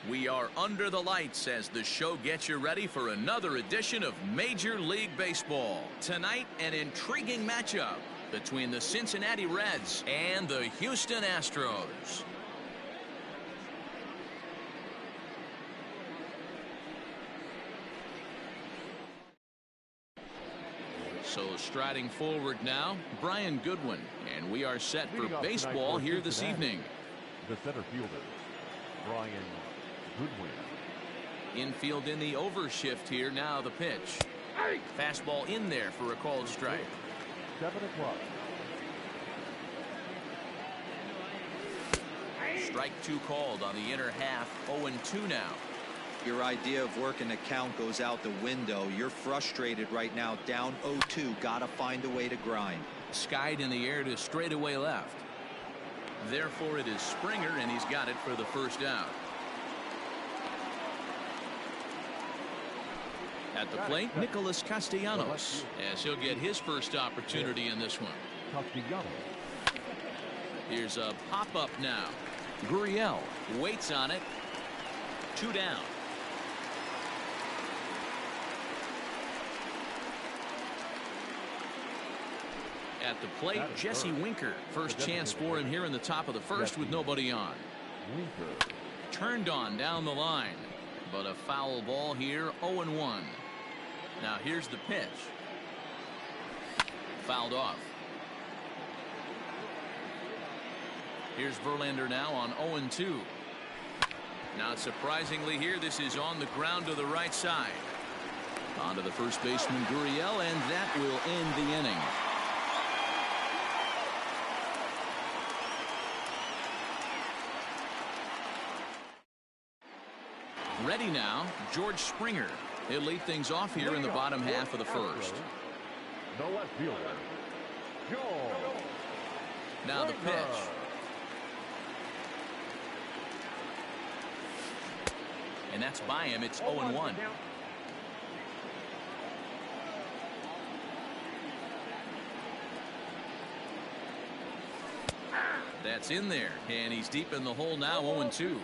We are under the lights as the show gets you ready for another edition of Major League Baseball. Tonight, an intriguing matchup between the Cincinnati Reds and the Houston Astros. So striding forward now, Brian Goodwin, and we are set for baseball here this evening. The center fielder, Brian Goodwin. Infield in the overshift here. Now the pitch. Fastball in there for a called strike. 7 o'clock. Strike two called on the inner half. 0-2 now. Your idea of working the count goes out the window. You're frustrated right now, down 0-2. Gotta find a way to grind. Skied in the air to straightaway left. Therefore it is Springer, and he's got it for the first out. At the plate, Nicholas Castellanos, as he'll get his first opportunity in this one. Here's a pop-up now. Gurriel waits on it. 2 down. At the plate, Jesse Winker. First chance for him here in the top of the first with nobody on. Turned on down the line, but a foul ball here. 0-1. Now here's the pitch. Fouled off. Here's Verlander now on 0-2. Not surprisingly here, this is on the ground to the right side. On to the first baseman, Gurriel, and that will end the inning. Ready now, George Springer. He'll lead things off here in the bottom half of the first. The left fielder, George. Now the pitch. And that's by him. It's 0-1. That's in there, and he's deep in the hole now. 0-2.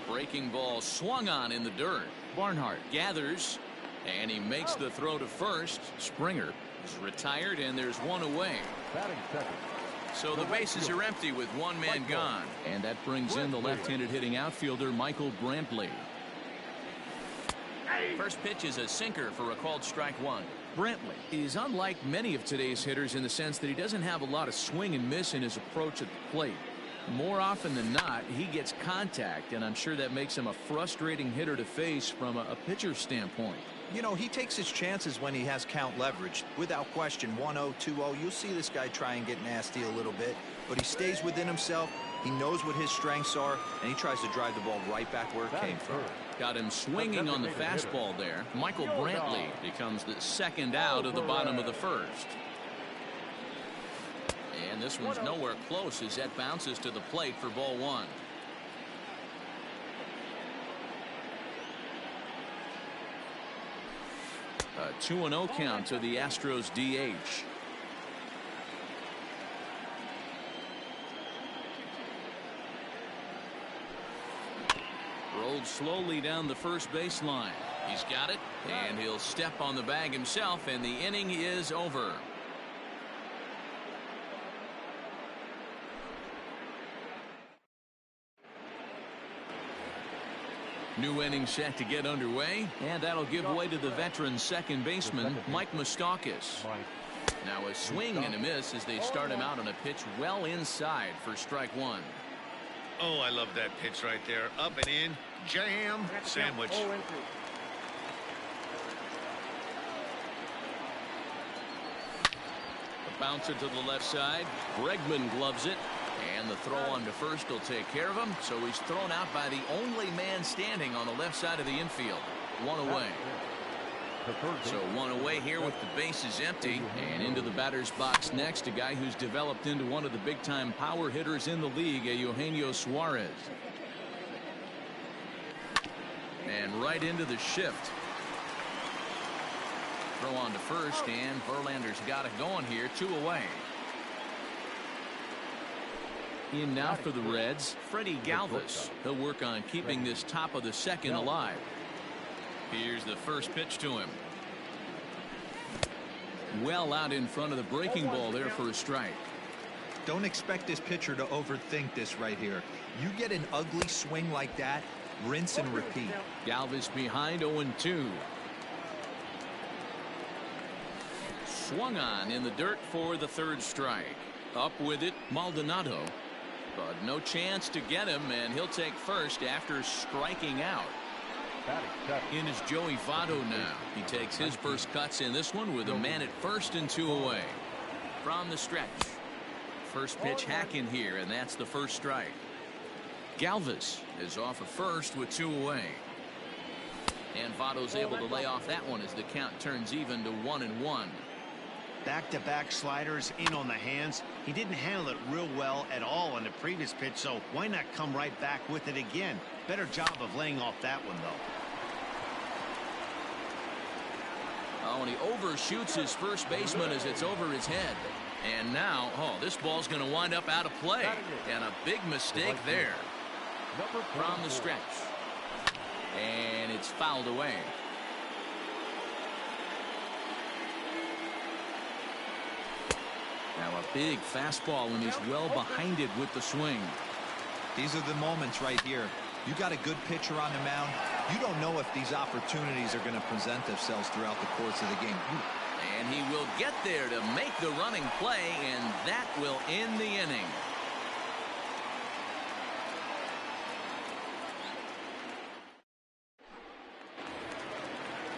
Breaking ball swung on in the dirt. Barnhart gathers, and he makes the throw to first. Springer is retired, and there's one away. So the bases are empty with one man gone, and that brings in the left-handed hitting outfielder Michael Brantley. First pitch is a sinker for a called strike one. Brantley is unlike many of today's hitters in the sense that he doesn't have a lot of swing and miss in his approach at the plate. More often than not, he gets contact, and I'm sure that makes him a frustrating hitter to face from a pitcher's standpoint. You know, he takes his chances when he has count leverage. Without question, 1-0, 2-0, you'll see this guy try and get nasty a little bit, but he stays within himself. He knows what his strengths are, and he tries to drive the ball right back where it came from. Got him swinging on the fastball there. Michael Brantley becomes the second out of the bottom of the first. And this one's nowhere close as that bounces to the plate for ball one. A 2-0 count to the Astros DH. Rolled slowly down the first baseline. He's got it, and he'll step on the bag himself, and the inning is over. New inning set to get underway, and that'll give way to the veteran second baseman, Mike Moustakas. Now a swing and a miss as they start him out on a pitch well inside for strike one. Oh, I love that pitch right there. Up and in, jam, sandwich. A bouncer to the left side. Bregman gloves it. And the throw on to first will take care of him. So he's thrown out by the only man standing on the left side of the infield. One away. So one away here with the bases empty. And into the batter's box next, a guy who's developed into one of the big-time power hitters in the league, Eugenio Suarez. And right into the shift. Throw on to first, and Verlander's got it going here. 2 away. In now for the Reds, Freddie Galvis. He'll work on keeping this top of the second alive. Here's the first pitch to him. Well out in front of the breaking ball there for a strike. Don't expect this pitcher to overthink this right here. You get an ugly swing like that, rinse and repeat. Galvis behind 0-2. Swung on in the dirt for the third strike. Up with it, Maldonado. But no chance to get him, and he'll take first after striking out. In is Joey Votto now. He takes his first cuts in this one with a man at first and 2 away. From the stretch. First pitch hack in here, and that's the first strike. Galvis is off of first with 2 away. And Votto's able to lay off that one as the count turns even to 1-1. Back-to-back sliders in on the hands. He didn't handle it real well at all on the previous pitch, so why not come right back with it again? Better job of laying off that one, though. Oh, and he overshoots his first baseman as it's over his head. And now, this ball's going to wind up out of play. And a big mistake there. From the stretch. And it's fouled away. Now a big fastball, and he's well behind it with the swing. These are the moments right here. You got a good pitcher on the mound. You don't know if these opportunities are going to present themselves throughout the course of the game. And he will get there to make the running play, and that will end the inning.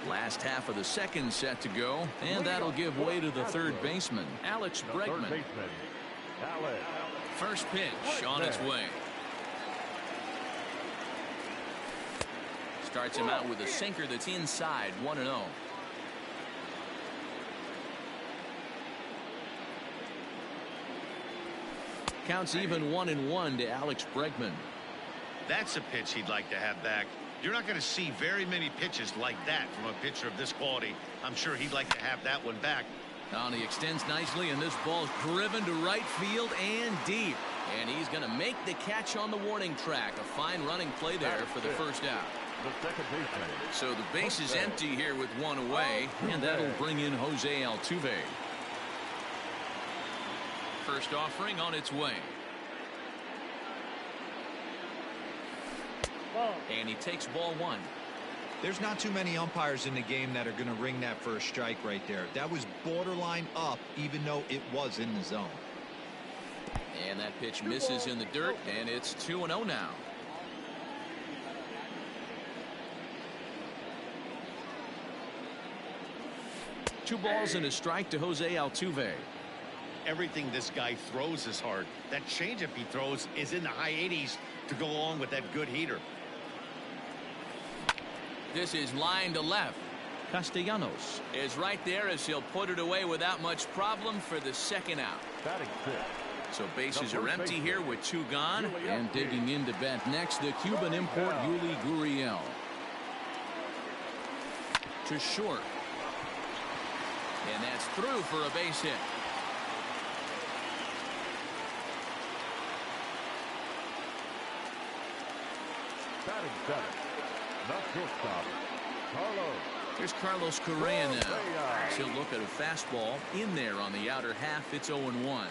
Last half of the second set to go, and that'll give way to the third baseman, Alex Bregman. First pitch on its way. Starts him out with a sinker that's inside, 1-0. Counts even 1-1 to Alex Bregman. That's a pitch he'd like to have back. You're not going to see very many pitches like that from a pitcher of this quality. I'm sure he'd like to have that one back. And he extends nicely, and this ball's driven to right field and deep. And he's going to make the catch on the warning track. A fine running play there for the first out. So the base is empty here with 1 away, and that'll bring in Jose Altuve. First offering on its way. And he takes ball 1. There's not too many umpires in the game that are going to ring that first strike right there. That was borderline up, even though it was in the zone. And that pitch misses in the dirt, and it's 2-0 now. Two balls and a strike to Jose Altuve. Everything this guy throws is hard. That changeup he throws is in the high 80s to go along with that good heater. This is line to left. Castellanos is right there as he'll put it away without much problem for the second out. So bases are empty here with 2 gone. And digging in to bat next, the Cuban import Yuli Gurriel. To short. And that's through for a base hit. Batting seventh, not shortstop, Carlos. Here's Carlos Correa now. He'll look at a fastball in there on the outer half. It's 0-1.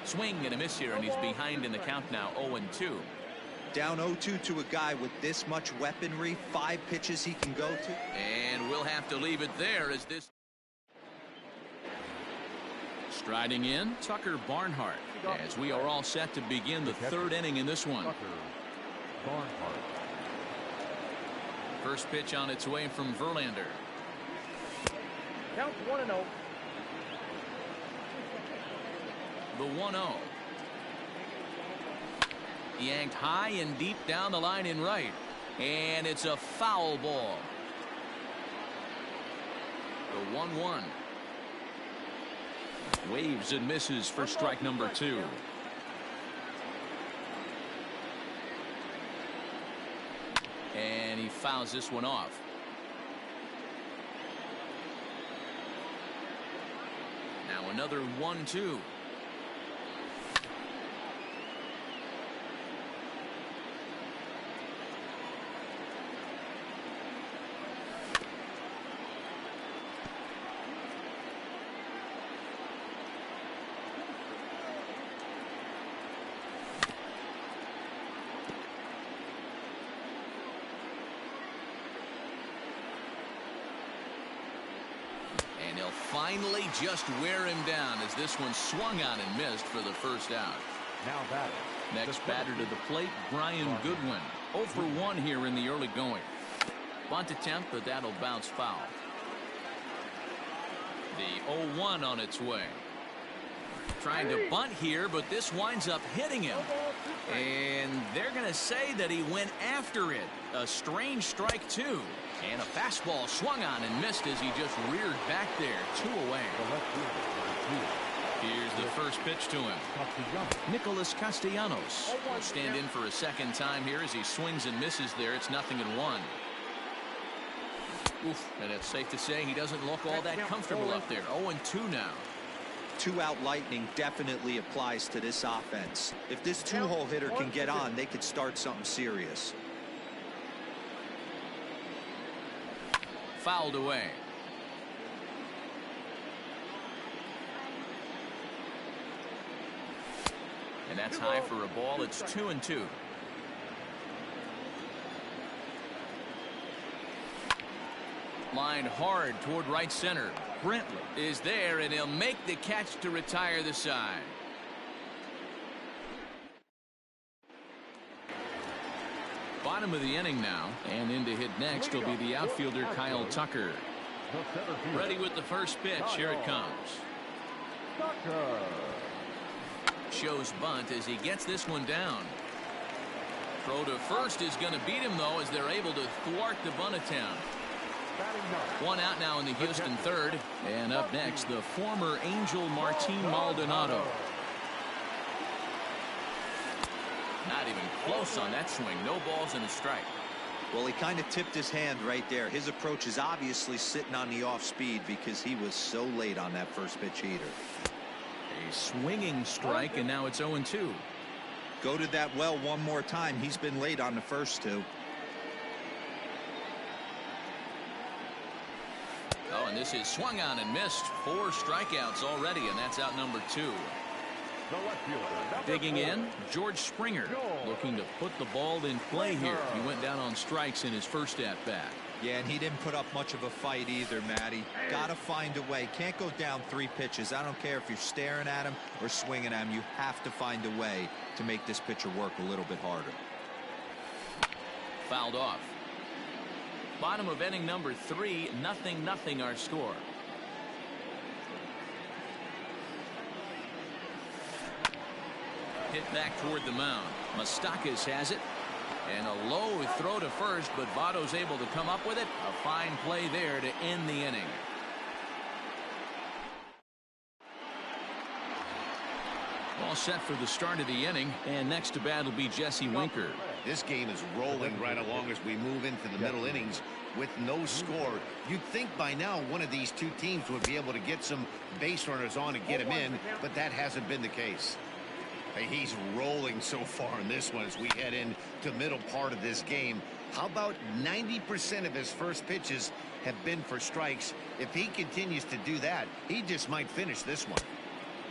Swing and a miss here, and he's behind in the count now, 0-2. Down 0-2 to a guy with this much weaponry, 5 pitches he can go to. And we'll have to leave it there as this. Striding in, Tucker Barnhart, as we are all set to begin the third inning in this one. First pitch on its way from Verlander. Count 1-0. The 1-0. Yanked high and deep down the line in right. And it's a foul ball. The 1-1. Waves and misses for strike number 2. And he fouls this one off. Now another 1-2. And he'll finally just wear him down as this one swung on and missed for the first out. Now batting. Next batter to the plate, Brian Goodwin. 0 for 1 here in the early going. Bunt attempt, but that'll bounce foul. The 0-1 on its way. Trying to bunt here, but this winds up hitting him. And they're going to say that he went after it. A strange strike, too. And a fastball swung on and missed as he just reared back there. 2 away. Here's the first pitch to him. Nicholas Castellanos will stand in for a second time here as he swings and misses there. It's 0-1. Oof, and it's safe to say he doesn't look all that comfortable up there. 0-2 now. 2-out lightning definitely applies to this offense. If this 2-hole hitter can get on, they could start something serious. Fouled away. And that's high for a ball. It's 2-2. Lined hard toward right center. Brentley is there, and he'll make the catch to retire the side. Bottom of the inning now, and in to hit next will be the outfielder Kyle Tucker. Ready with the first pitch. Here it comes. Shows bunt as he gets this one down. Throw to first is going to beat him, though, as they're able to thwart the bunt attempt. 1 out now in the Houston third. And up next, the former Angel Martin Maldonado. Not even close on that swing. No balls and a strike. Well, he kind of tipped his hand right there. His approach is obviously sitting on the off speed because he was so late on that first pitch heater. A swinging strike, and now it's 0-2. Go to that well one more time. He's been late on the first 2. Oh, and this is swung on and missed. 4 strikeouts already, and that's out number 2. Digging in, George Springer looking to put the ball in play here. He went down on strikes in his first at-bat. Yeah, and he didn't put up much of a fight either, Matty. Got to find a way. Can't go down 3 pitches. I don't care if you're staring at him or swinging at him. You have to find a way to make this pitcher work a little bit harder. Fouled off. Bottom of inning number 3, 0-0 our score. Hit back toward the mound. Moustakas has it. And a low throw to first, but Votto's able to come up with it. A fine play there to end the inning. All set for the start of the inning, and next to bat will be Jesse Winker. This game is rolling right along as we move into the middle innings with no score. You'd think by now one of these 2 teams would be able to get some base runners on and get him in, but that hasn't been the case. He's rolling so far in this one as we head into the middle part of this game. How about 90% of his first pitches have been for strikes? If he continues to do that, he just might finish this one.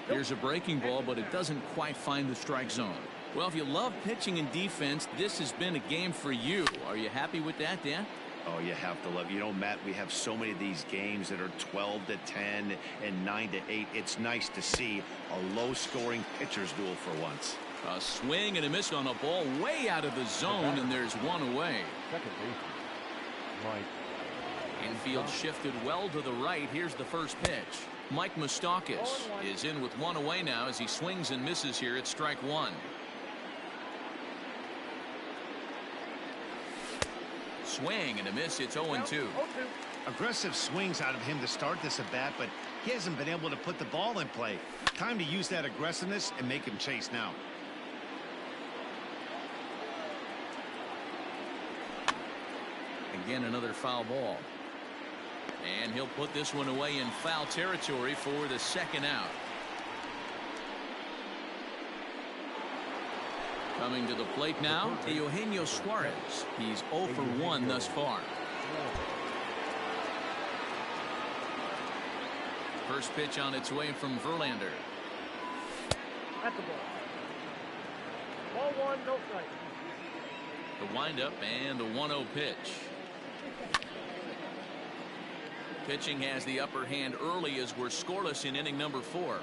Here's a breaking ball, but it doesn't quite find the strike zone. Well, if you love pitching and defense, this has been a game for you. Are you happy with that, Dan? Oh, you have to love. You know, Matt, we have so many of these games that are 12-10 and 9-8. It's nice to see a low-scoring pitcher's duel for once. A swing and a miss on a ball way out of the zone, and there's 1 away. Infield shifted well to the right. Here's the first pitch. Mike Moustakas is in with 1 away now as he swings and misses here at strike 1. Swing and a miss. It's 0-2. Aggressive swings out of him to start this at bat, but he hasn't been able to put the ball in play. Time to use that aggressiveness and make him chase now. Again, another foul ball. And he'll put this one away in foul territory for the second out. Coming to the plate now, Eugenio Suarez. He's 0 for 1 thus far. First pitch on its way from Verlander. At the ball. Ball 1, no strike. The windup and the 1-0 pitch. Pitching has the upper hand early as we're scoreless in inning number 4.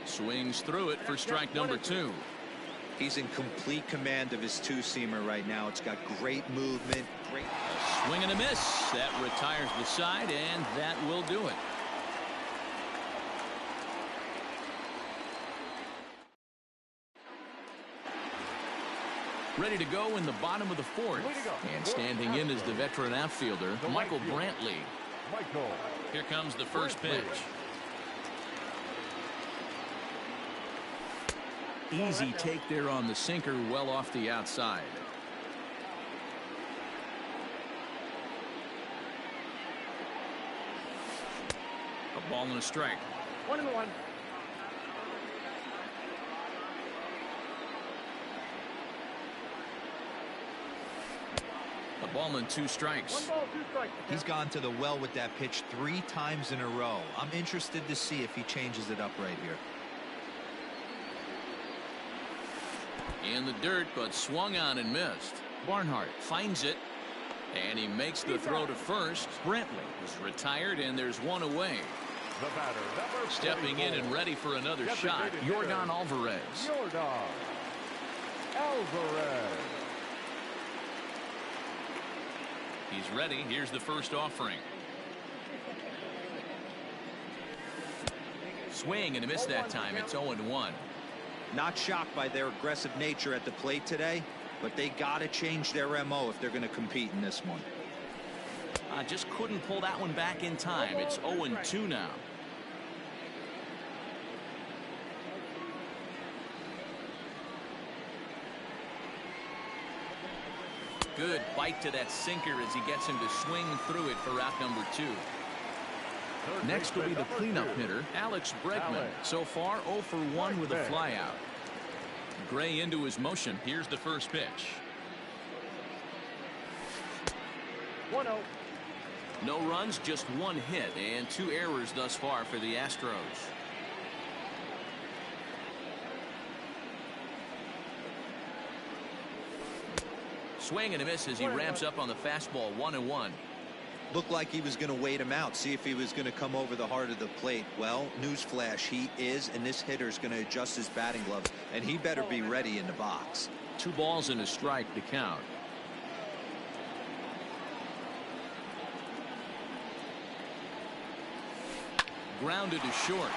Swings through it for strike number 2. He's in complete command of his two-seamer right now. It's got great movement. Great. A swing and a miss. That retires the side, and that will do it. Ready to go in the bottom of the 4th. And standing in is the veteran outfielder, Michael Brantley. Here comes the first pitch. Easy take there on the sinker, well off the outside. A ball and a strike. 1-1. A ball and 2 strikes. 1 ball, 2 strikes. He's gone to the well with that pitch 3 times in a row. I'm interested to see if he changes it up right here. In the dirt, but swung on and missed. Barnhart finds it, and he makes the throw to first. Brantley is retired, and there's one away. The batter, number Stepping in and ready for another shot, Yordan Alvarez. Yordan Alvarez. He's ready. Here's the first offering. Swing and a miss that time. It's 0-1. Not shocked by their aggressive nature at the plate today, but they got to change their MO if they're going to compete in this one. Just couldn't pull that one back in time. It's 0-2 now. Good bite to that sinker as he gets him to swing through it for out number 2. Next will be the cleanup hitter, Alex Bregman. So far, 0 for 1 with a flyout. Gray into his motion. Here's the first pitch. 1-0. No runs, just 1 hit, and 2 errors thus far for the Astros. Swing and a miss as he ramps up on the fastball. 1-1. Looked like he was going to wait him out, see if he was going to come over the heart of the plate. Well, newsflash, he is, and this hitter's going to adjust his batting gloves, and he better be ready in the box. 2 balls and a strike to count. Grounded to short.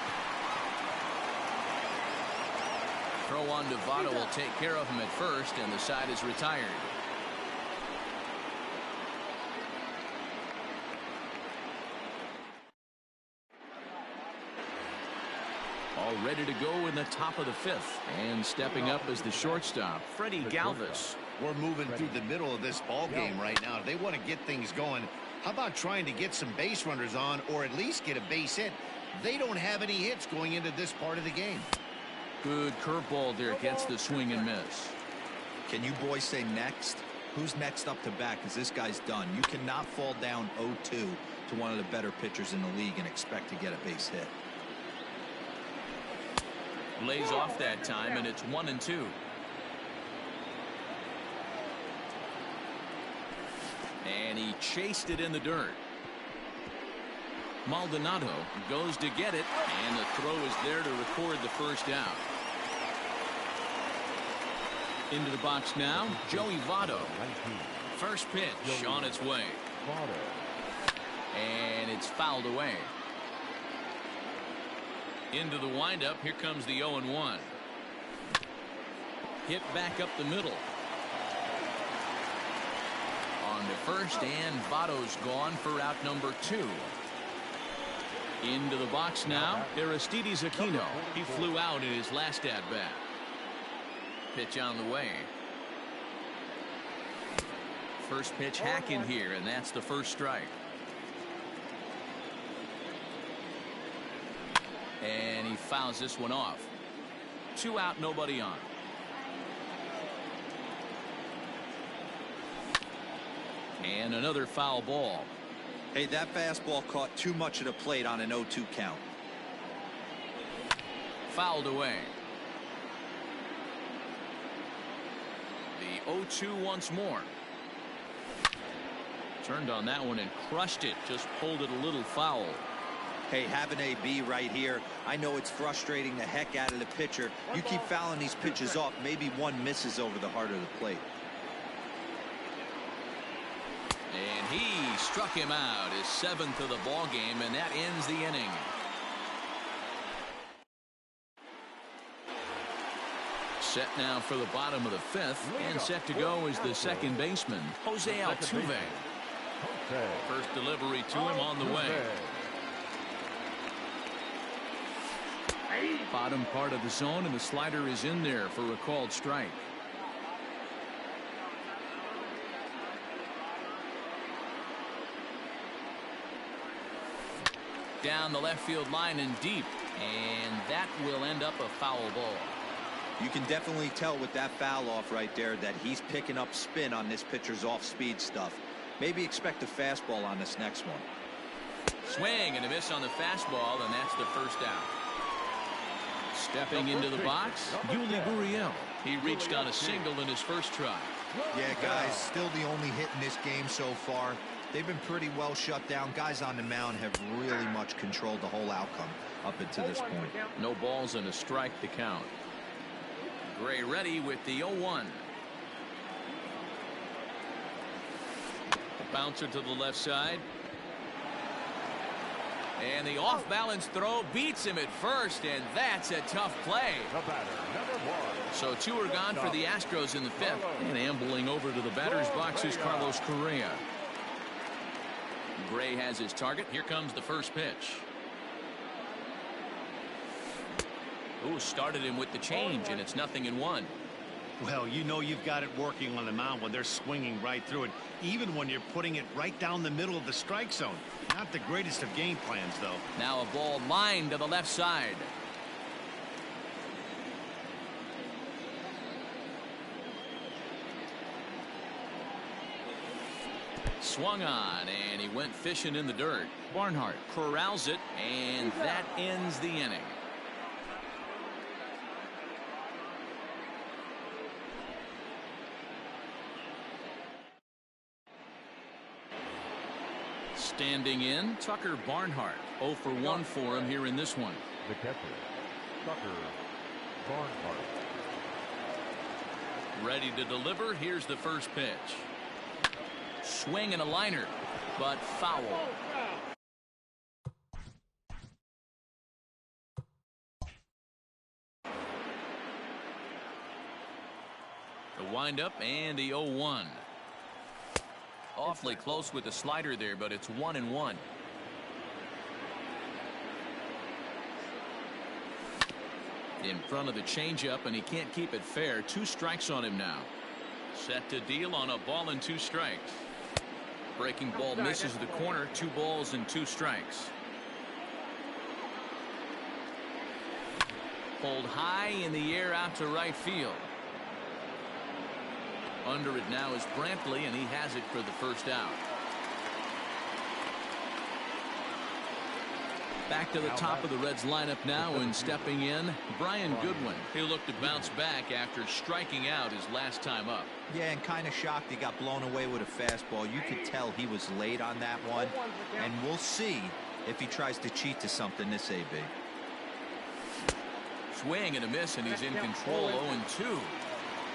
Throw on to Votto will take care of him at first, and the side is retired. All ready to go in the top of the 5th. And stepping up as the shortstop, Freddie Galvis. We're moving through the middle of this ball game right now. They want to get things going. How about trying to get some base runners on, or at least get a base hit? They don't have any hits going into this part of the game. Good curveball there, gets the swing and miss. Can you boys say next? Who's next up to bat? Because this guy's done. You cannot fall down 0-2 to one of the better pitchers in the league and expect to get a base hit. Lays off that time, and it's 1-2. And he chased it in the dirt. Maldonado goes to get it, and the throw is there to record the first out. Into the box now, Joey Votto. First pitch on its way. And it's fouled away. Into the windup, here comes the 0-1. Hit back up the middle. On to first, and Votto's gone for out number 2. Into the box now, Aristides Aquino. He flew out in his last at-bat. Pitch on the way. First pitch hacking here, and that's the first strike. And he fouls this one off. 2 out, nobody on. And another foul ball. Hey, that fastball caught too much of the plate on an 0-2 count. Fouled away. The 0-2 once more. Turned on that one and crushed it. Just pulled it a little foul. Hey, have an AB right here. I know it's frustrating the heck out of the pitcher. You keep fouling these pitches off, maybe one misses over the heart of the plate. And he struck him out, his 7th of the ball game, and that ends the inning. Set now for the bottom of the 5th, and set to go is the second baseman, Jose Altuve. First delivery to him on the way. Bottom part of the zone, and the slider is in there for a called strike. Down the left field line and deep, and that will end up a foul ball. You can definitely tell with that foul off right there that he's picking up spin on this pitcher's off-speed stuff. Maybe expect a fastball on this next one. Swing and a miss on the fastball, and that's the first out. Stepping into the box, Yuli Gurriel. He reached on a single in his first try. Yeah, guys, still the only hit in this game so far. They've been pretty well shut down. Guys on the mound have really much controlled the whole outcome up until this point. No balls and a strike to count. Gray ready with the 0-1. Bouncer to the left side. And the off-balance throw beats him at first, and that's a tough play. So 2 are gone for the Astros in the 5th. And ambling over to the batter's box is Carlos Correa. Gray has his target. Here comes the first pitch. Ooh, started him with the change, and it's 0-1. Well, you know you've got it working on the mound when they're swinging right through it, even when you're putting it right down the middle of the strike zone. Not the greatest of game plans, though. Now a ball lined to the left side. Swung on, and he went fishing in the dirt. Barnhart corrals it, and that ends the inning. Standing in, Tucker Barnhart. 0 for 1 for him here in this one. The catcher, Tucker Barnhart. Ready to deliver. Here's the first pitch. Swing and a liner, but foul. The windup and the 0-1. Awfully close with the slider there, but it's 1-1. In front of the changeup, and he can't keep it fair. 2 strikes on him now. Set to deal on a ball and 2 strikes. Breaking ball misses the corner. 2 balls and 2 strikes. Pulled high in the air out to right field. Under it now is Brantley, and he has it for the first out. Back to the top of the Reds lineup now, and stepping in, Brian Goodwin. He looked to bounce back after striking out his last time up. Yeah, and kind of shocked he got blown away with a fastball. You could tell he was late on that one, and we'll see if he tries to cheat to something this AB. Swing and a miss, and he's in control. 0-2.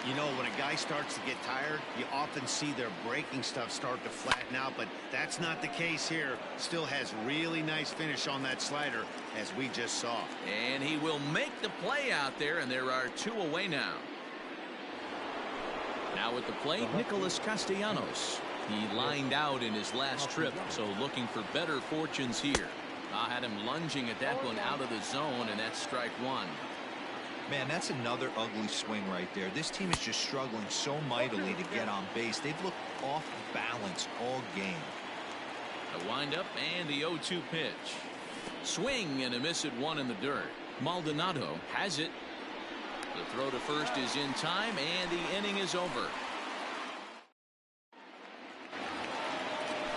You know, when a guy starts to get tired, you often see their breaking stuff start to flatten out, but that's not the case here. Still has really nice finish on that slider, as we just saw. And he will make the play out there, and there are 2 away now. Now at the plate, Nicholas Castellanos. He lined out in his last trip, so looking for better fortunes here. I had him lunging at that one out of the zone, and that's strike 1. Man, that's another ugly swing right there. This team is just struggling so mightily to get on base. They've looked off balance all game. The windup and the 0-2 pitch. Swing and a miss at one in the dirt. Maldonado has it. The throw to first is in time, and the inning is over.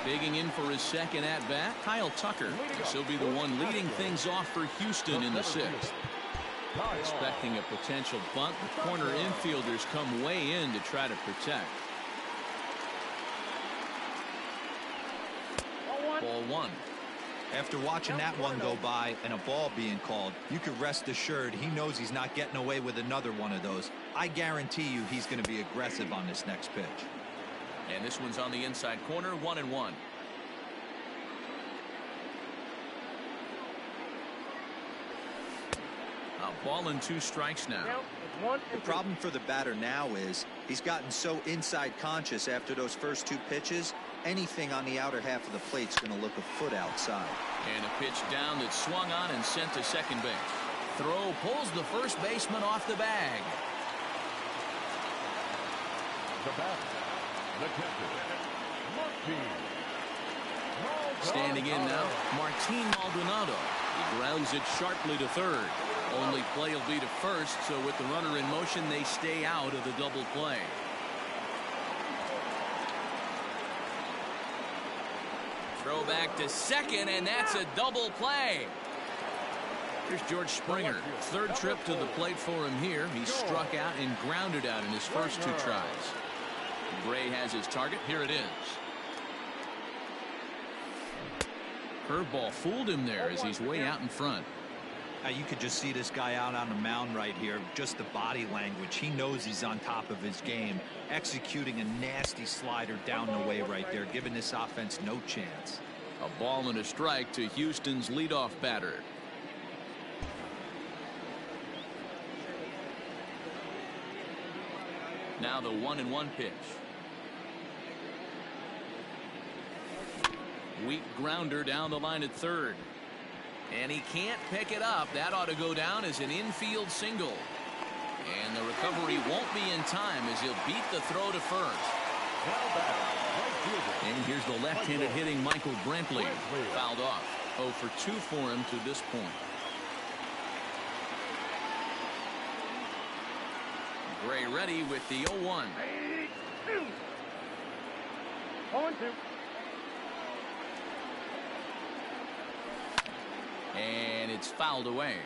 Digging in for his second at-bat, Kyle Tucker. This will be the one leading things off for Houston in the sixth. Expecting a potential bunt, the corner infielders come way in to try to protect. Ball one. After watching that one go by and a ball being called, you can rest assured he knows he's not getting away with another one of those. I guarantee you he's going to be aggressive on this next pitch. And this one's on the inside corner, 1-1. A ball and 2 strikes now. The problem for the batter now is he's gotten so inside conscious after those first 2 pitches. Anything on the outer half of the plate's going to look a foot outside. And a pitch down that's swung on and sent to second base. Throw pulls the first baseman off the bag. The batter, the catcher, Martin. Standing in now, Martin Maldonado. He grounds it sharply to third. Only play will be to first, so with the runner in motion, they stay out of the double play. Throw back to second, and that's a double play. Here's George Springer. Third trip to the plate for him here. He struck out and grounded out in his first 2 tries. Gray has his target. Here it is. Curveball fooled him there as he's way out in front. Now you could just see this guy out on the mound right here. Just the body language. He knows he's on top of his game. Executing a nasty slider down the way right there, giving this offense no chance. A ball and a strike to Houston's leadoff batter. Now the 1-1 pitch. Weak grounder down the line at third. And he can't pick it up. That ought to go down as an infield single. And the recovery won't be in time as he'll beat the throw to first. And here's the left-handed hitting Michael Brantley. Fouled off. 0 for 2 for him to this point. Gray ready with the 0-1. 0-2. And it's fouled away.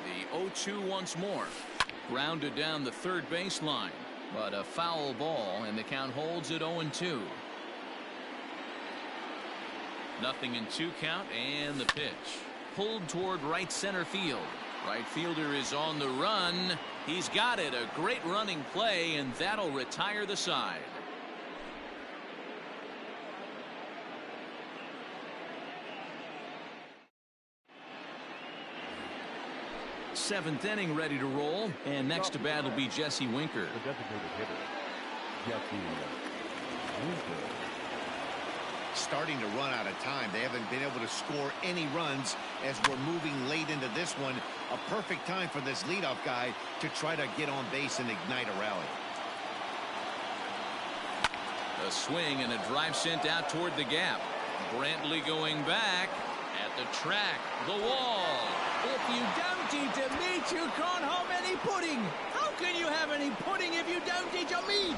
The 0-2 once more. Grounded down the third baseline. But a foul ball, and the count holds at 0-2. Nothing in 2 count, and the pitch. Pulled toward right center field. Right fielder is on the run. He's got it. A great running play, and that'll retire the side. 7th inning ready to roll, and next to bat will be Jesse Winker. The designated hitter, Jesse Winker. Starting to run out of time. They haven't been able to score any runs as we're moving late into this one. A perfect time for this leadoff guy to try to get on base and ignite a rally. A swing and a drive sent out toward the gap. Brantley going back at the track, the wall. If you don't eat the meat, you can't have any pudding. How can you have any pudding if you don't eat your meat?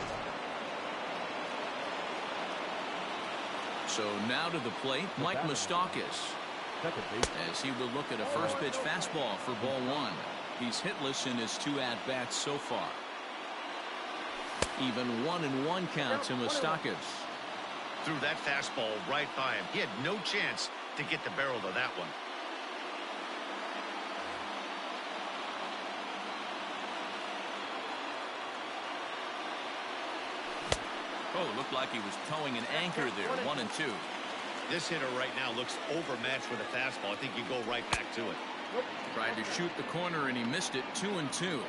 So now to the plate, Mike Moustakas, as he will look at a first pitch fastball for ball 1. He's hitless in his 2 at-bats so far. Even 1-1 count to Moustakas. Threw that fastball right by him. He had no chance to get the barrel to that one. Oh, looked like he was towing an anchor there. 1-2. This hitter right now looks overmatched with a fastball. I think you go right back to it. Tried to shoot the corner and he missed it. 2-2.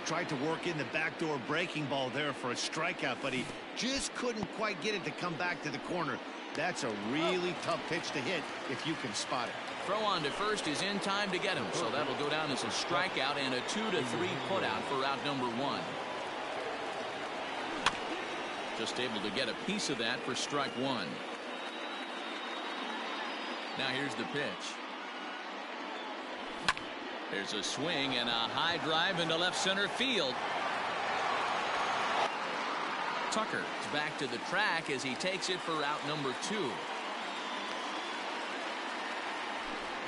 Tried to work in the backdoor breaking ball there for a strikeout, but he just couldn't quite get it to come back to the corner. That's a really tough pitch to hit if you can spot it. Throw on to first is in time to get him, so that'll go down as a strikeout and a 2-3 putout for out number 1. Just able to get a piece of that for strike 1. Now here's the pitch. There's a swing and a high drive into left center field. Tucker is back to the track as he takes it for out number 2.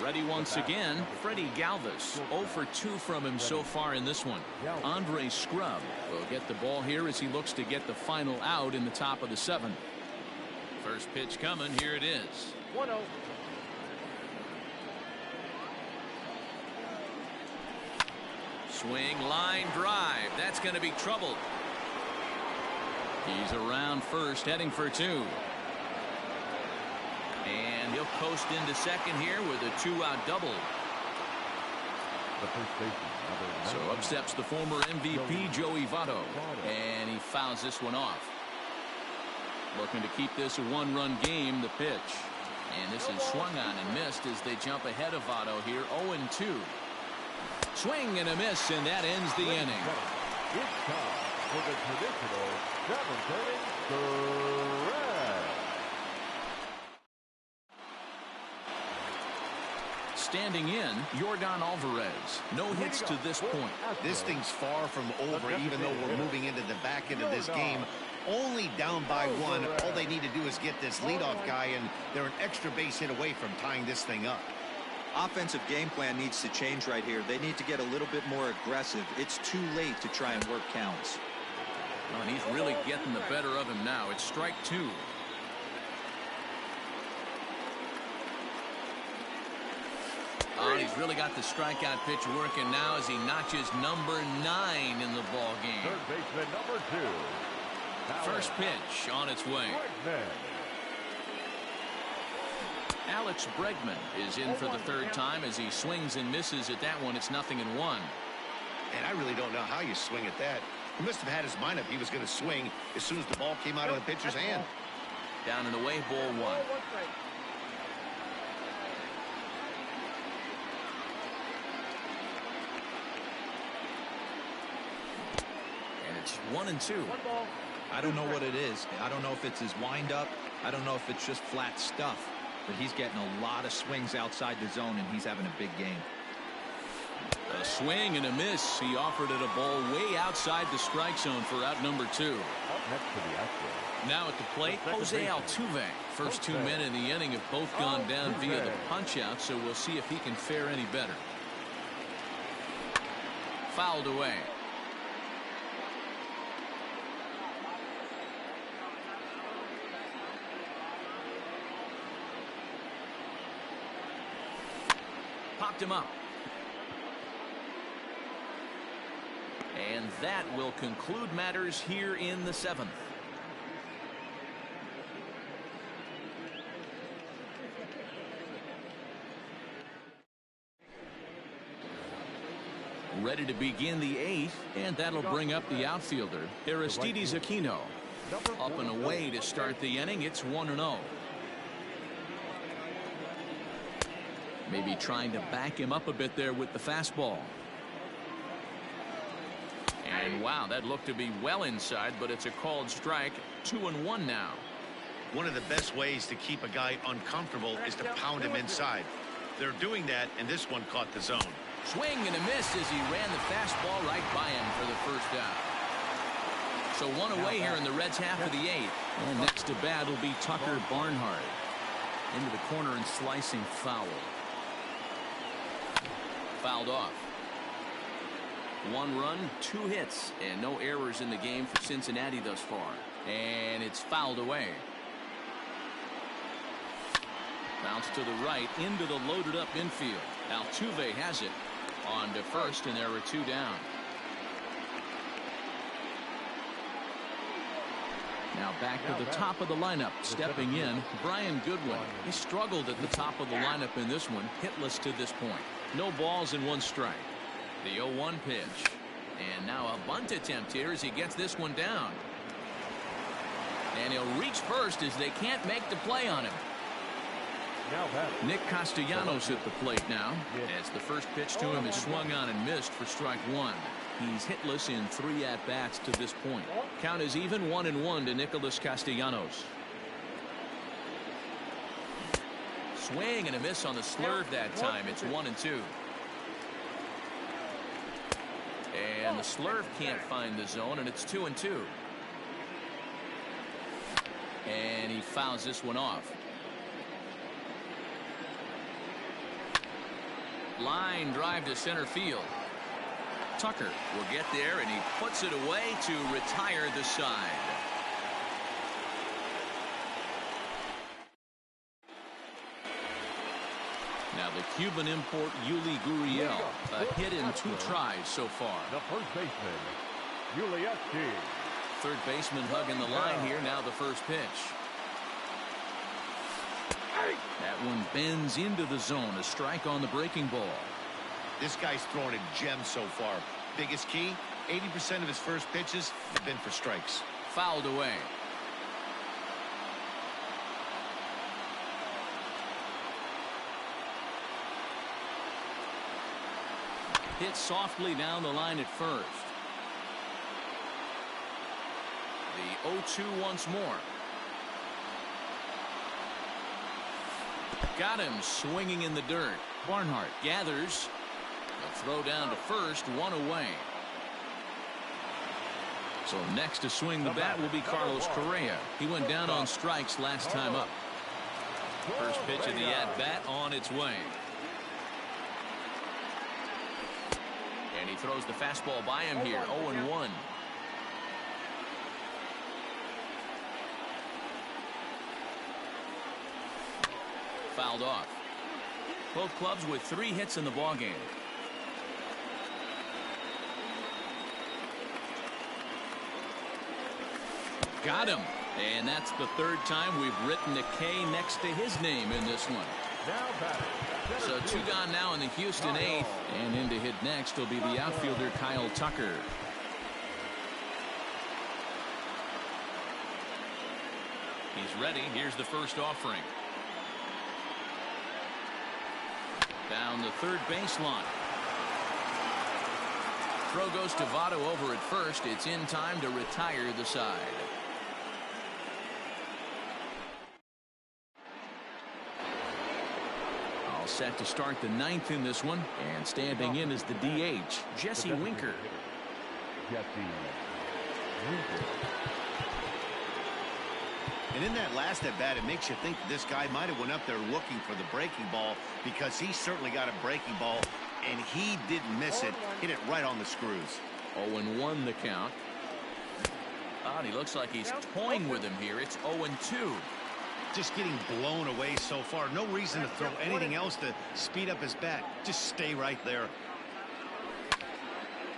Ready once again, Freddie Galvis. 0 for 2 from him so far in this one. Andre Scrub will get the ball here as he looks to get the final out in the top of the 7th. First pitch coming. Here it is. 1-0. Swing, line drive. That's going to be trouble. He's around first, heading for 2. And he'll coast into second here with a 2-out double. So up steps the former MVP Joey Votto, and he fouls this one off. Looking to keep this a 1-run game. The pitch, and this is swung on and missed as they jump ahead of Votto here. 0-2. Swing and a miss, and that ends the inning. It's time for the traditional 7th inning stretch. Standing in, Yordan Alvarez. No hits to this point. This thing's far from over, even though we're moving into the back end of this game. Only down by 1. All they need to do is get this leadoff guy, and they're an extra base hit away from tying this thing up. Offensive game plan needs to change right here. They need to get a little bit more aggressive. It's too late to try and work counts. Oh, and he's really getting the better of him now. It's strike 2. Oh, he's really got the strikeout pitch working now as he notches number 9 in the ball game. Third baseman number 2. First pitch on its way. Alex Bregman is in for the 3rd time as he swings and misses at that one. It's 0-1. And I really don't know how you swing at that. He must have had his mind up he was going to swing as soon as the ball came out of the pitcher's hand. Down and away, ball 1. And it's 1-2. I don't know what it is. I don't know if it's his windup. I don't know if it's just flat stuff. But he's getting a lot of swings outside the zone, and he's having a big game. A swing and a miss. He offered it a ball way outside the strike zone for out number 2. Up next to the outfield. Now at the plate, Jose Altuve. First 2 men in the inning have both gone down via the punch-out, so we'll see if he can fare any better. Fouled away. Popped him up. And that will conclude matters here in the 7th. Ready to begin the 8th, and that'll bring up the outfielder, Aristides Aquino. Up and away to start the inning. It's 1-0. Maybe trying to back him up a bit there with the fastball. And wow, that looked to be well inside, but it's a called strike. 2-1 now. One of the best ways to keep a guy uncomfortable is to pound him inside. They're doing that, and this one caught the zone. Swing and a miss as he ran the fastball right by him for the first out. So 1 away here in the Reds' half of the 8th. And next to bat will be Tucker Barnhart. Into the corner and slicing foul. Fouled off. 1 run, 2 hits, and no errors in the game for Cincinnati thus far. And it's fouled away. Bounce to the right into the loaded up infield. Altuve has it on to first, and there are 2 down. Now back to the top of the lineup. Stepping in, Brian Goodwin. He struggled at the top of the lineup in this one. Hitless to this point. No balls and 1 strike. The 0-1 pitch. And now a bunt attempt here as he gets this one down. And he'll reach first as they can't make the play on him. Now batting. Nick Castellanos at the plate now, as the first pitch to him is swung on and missed for strike one. He's hitless in 3 at-bats to this point. Count is even 1-1 to Nicholas Castellanos. Swing and a miss on the slurve that time. It's 1-2. And the slurve can't find the zone, and it's 2-2. And he fouls this one off. Line drive to center field. Tucker will get there, and he puts it away to retire the side. Now the Cuban import Yuli Gurriel, a hit in 2 tries so far. The first baseman, Yuli. Third baseman hugging the line here. Now the first pitch. That one bends into the zone. A strike on the breaking ball. This guy's throwing a gem so far. Biggest key, 80% of his first pitches have been for strikes. Fouled away. Hit softly down the line at first. The 0-2 once more. Got him swinging in the dirt. Barnhart gathers. A throw down to first, 1 away. So next to swing the bat will be Carlos Correa. He went down on strikes last time up. First pitch of the at-bat on its way. And he throws the fastball by him here, 0-1. Fouled off. Both clubs with 3 hits in the ballgame. Got him. And that's the 3rd time we've written a K next to his name in this one. So 2 gone now in the Houston 8th. And in to hit next will be the outfielder Kyle Tucker. He's ready. Here's the first offering. Down the third baseline. Throw goes to Votto over at first. It's in time to retire the side. All set to start the 9th in this one. And standing in is the DH, Jesse Winker. And in that last at bat, it makes you think this guy might have went up there looking for the breaking ball, because he certainly got a breaking ball, and he didn't miss it. Hit it right on the screws. 0-1 the count. Oh, he looks like he's toying with him here. It's 0-2. Just getting blown away so far. No reason to throw anything else to speed up his bat. Just stay right there.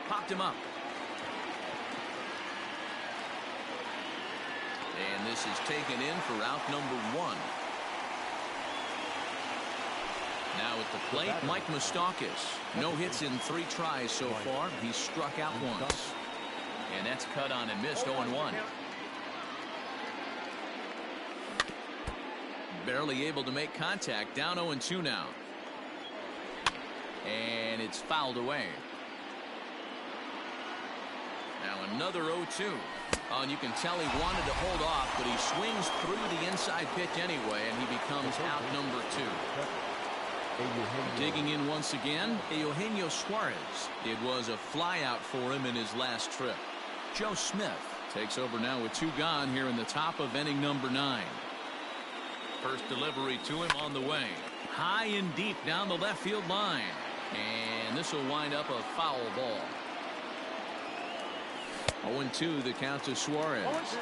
Popped him up. And this is taken in for out number 1. Now at the plate, Mike Moustakas. No hits in 3 tries so far. He's struck out once. And that's cut on and missed, 0-1. Barely able to make contact. Down 0-2 now. And it's fouled away. Now another 0-2. Oh, and you can tell he wanted to hold off, but he swings through the inside pitch anyway, and he becomes out number 2. Digging in once again, Eugenio Suarez. It was a flyout for him in his last trip. Joe Smith takes over now with 2 gone here in the top of inning number 9. First delivery to him on the way. High and deep down the left field line. And this will wind up a foul ball. 0-2 the count to Suarez.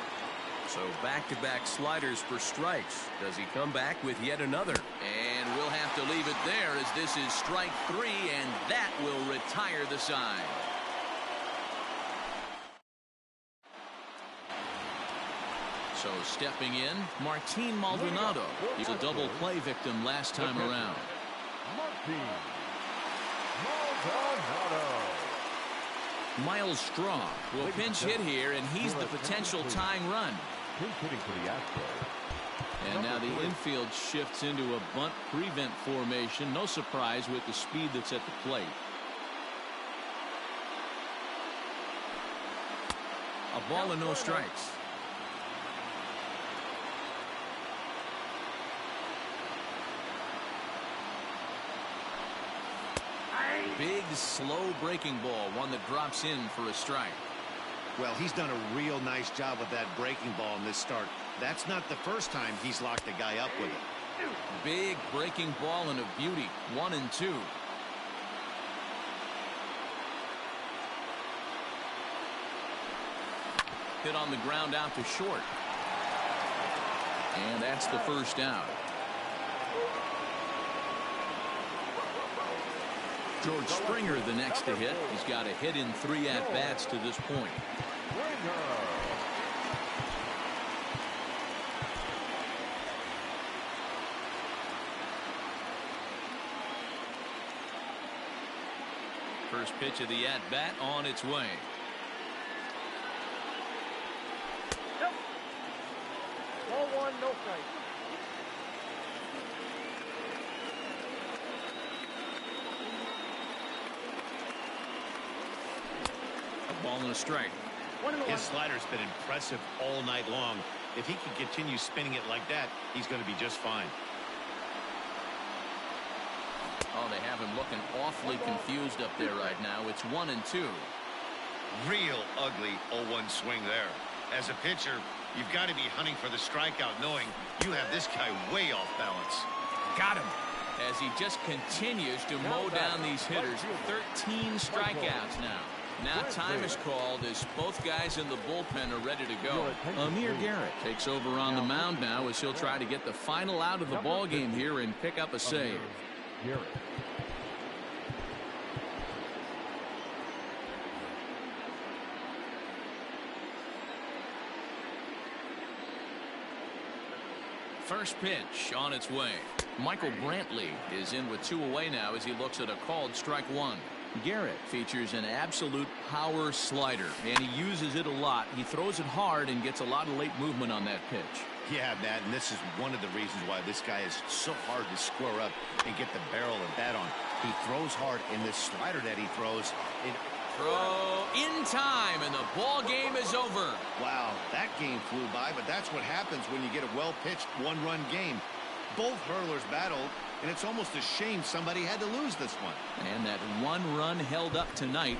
So back-to-back sliders for strikes. Does he come back with yet another? And we'll have to leave it there, as this is strike 3, and that will retire the side. So stepping in, Martin Maldonado. He's a double play victim last time around. Martin Maldonado. Miles Straw will pinch hit here, and he's the potential tying run. He's hitting for the Astros. And now the infield shifts into a bunt prevent formation. No surprise with the speed that's at the plate. A ball and no strikes. Big, slow breaking ball. One that drops in for a strike. Well, he's done a real nice job with that breaking ball in this start. That's not the first time he's locked a guy up with it. Big breaking ball and a beauty. 1-2. Hit on the ground out to short. And that's the first out. George Springer the next to hit. He's got a hit in 3 at-bats to this point. First pitch of the at-bat on its way. Ball 1, no strike. A ball and a strike. His slider's been impressive all night long. If he can continue spinning it like that, he's going to be just fine. Oh, they have him looking awfully confused up there right now. It's 1-2. Real ugly 0-1 swing there. As a pitcher, you've got to be hunting for the strikeout, knowing you have this guy way off balance. Got him. As he just continues to mow down these hitters. 13 strikeouts now. Now time is called as both guys in the bullpen are ready to go. Amir Garrett Takes over on the mound now as he'll try to get the final out of the ball game here and pick up a save. Garrett. First pitch on its way. Michael Brantley is in with 2 away now as he looks at a called strike 1. Garrett features an absolute power slider, and he uses it a lot. He throws it hard and gets a lot of late movement on that pitch. Yeah, Matt, and this is one of the reasons why this guy is so hard to square up and get the barrel of bat on. He throws hard, and this slider that he throws, Throw in time, and the ball game is over. wow, that game flew by, but that's what happens when you get a well-pitched one-run game. Both hurlers battled, and it's almost a shame somebody had to lose this one. and that 1 run held up tonight.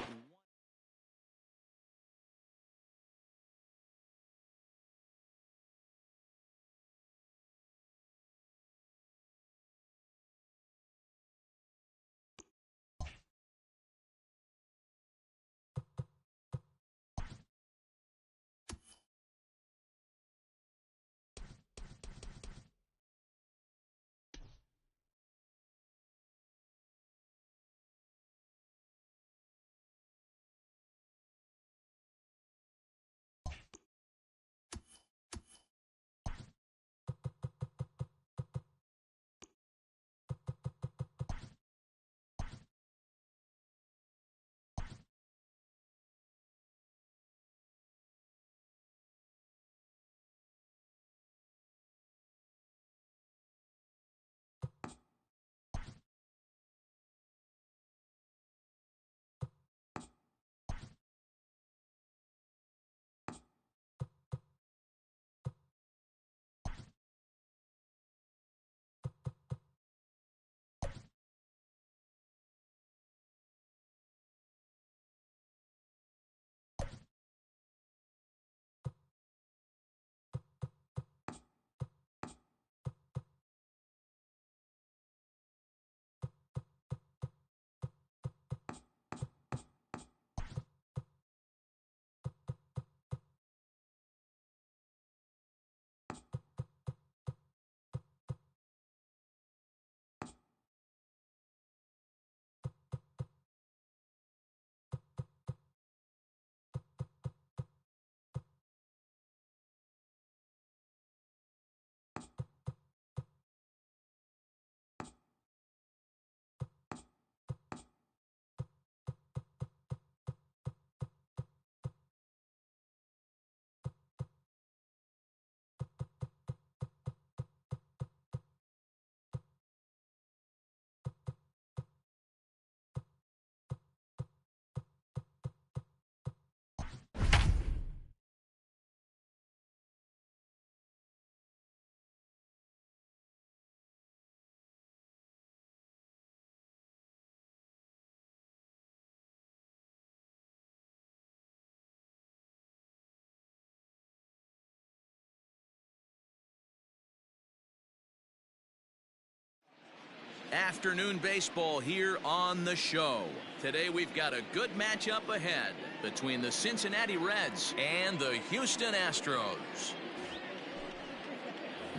Afternoon baseball here on the show. Today we've got a good matchup ahead between the Cincinnati Reds and the Houston Astros.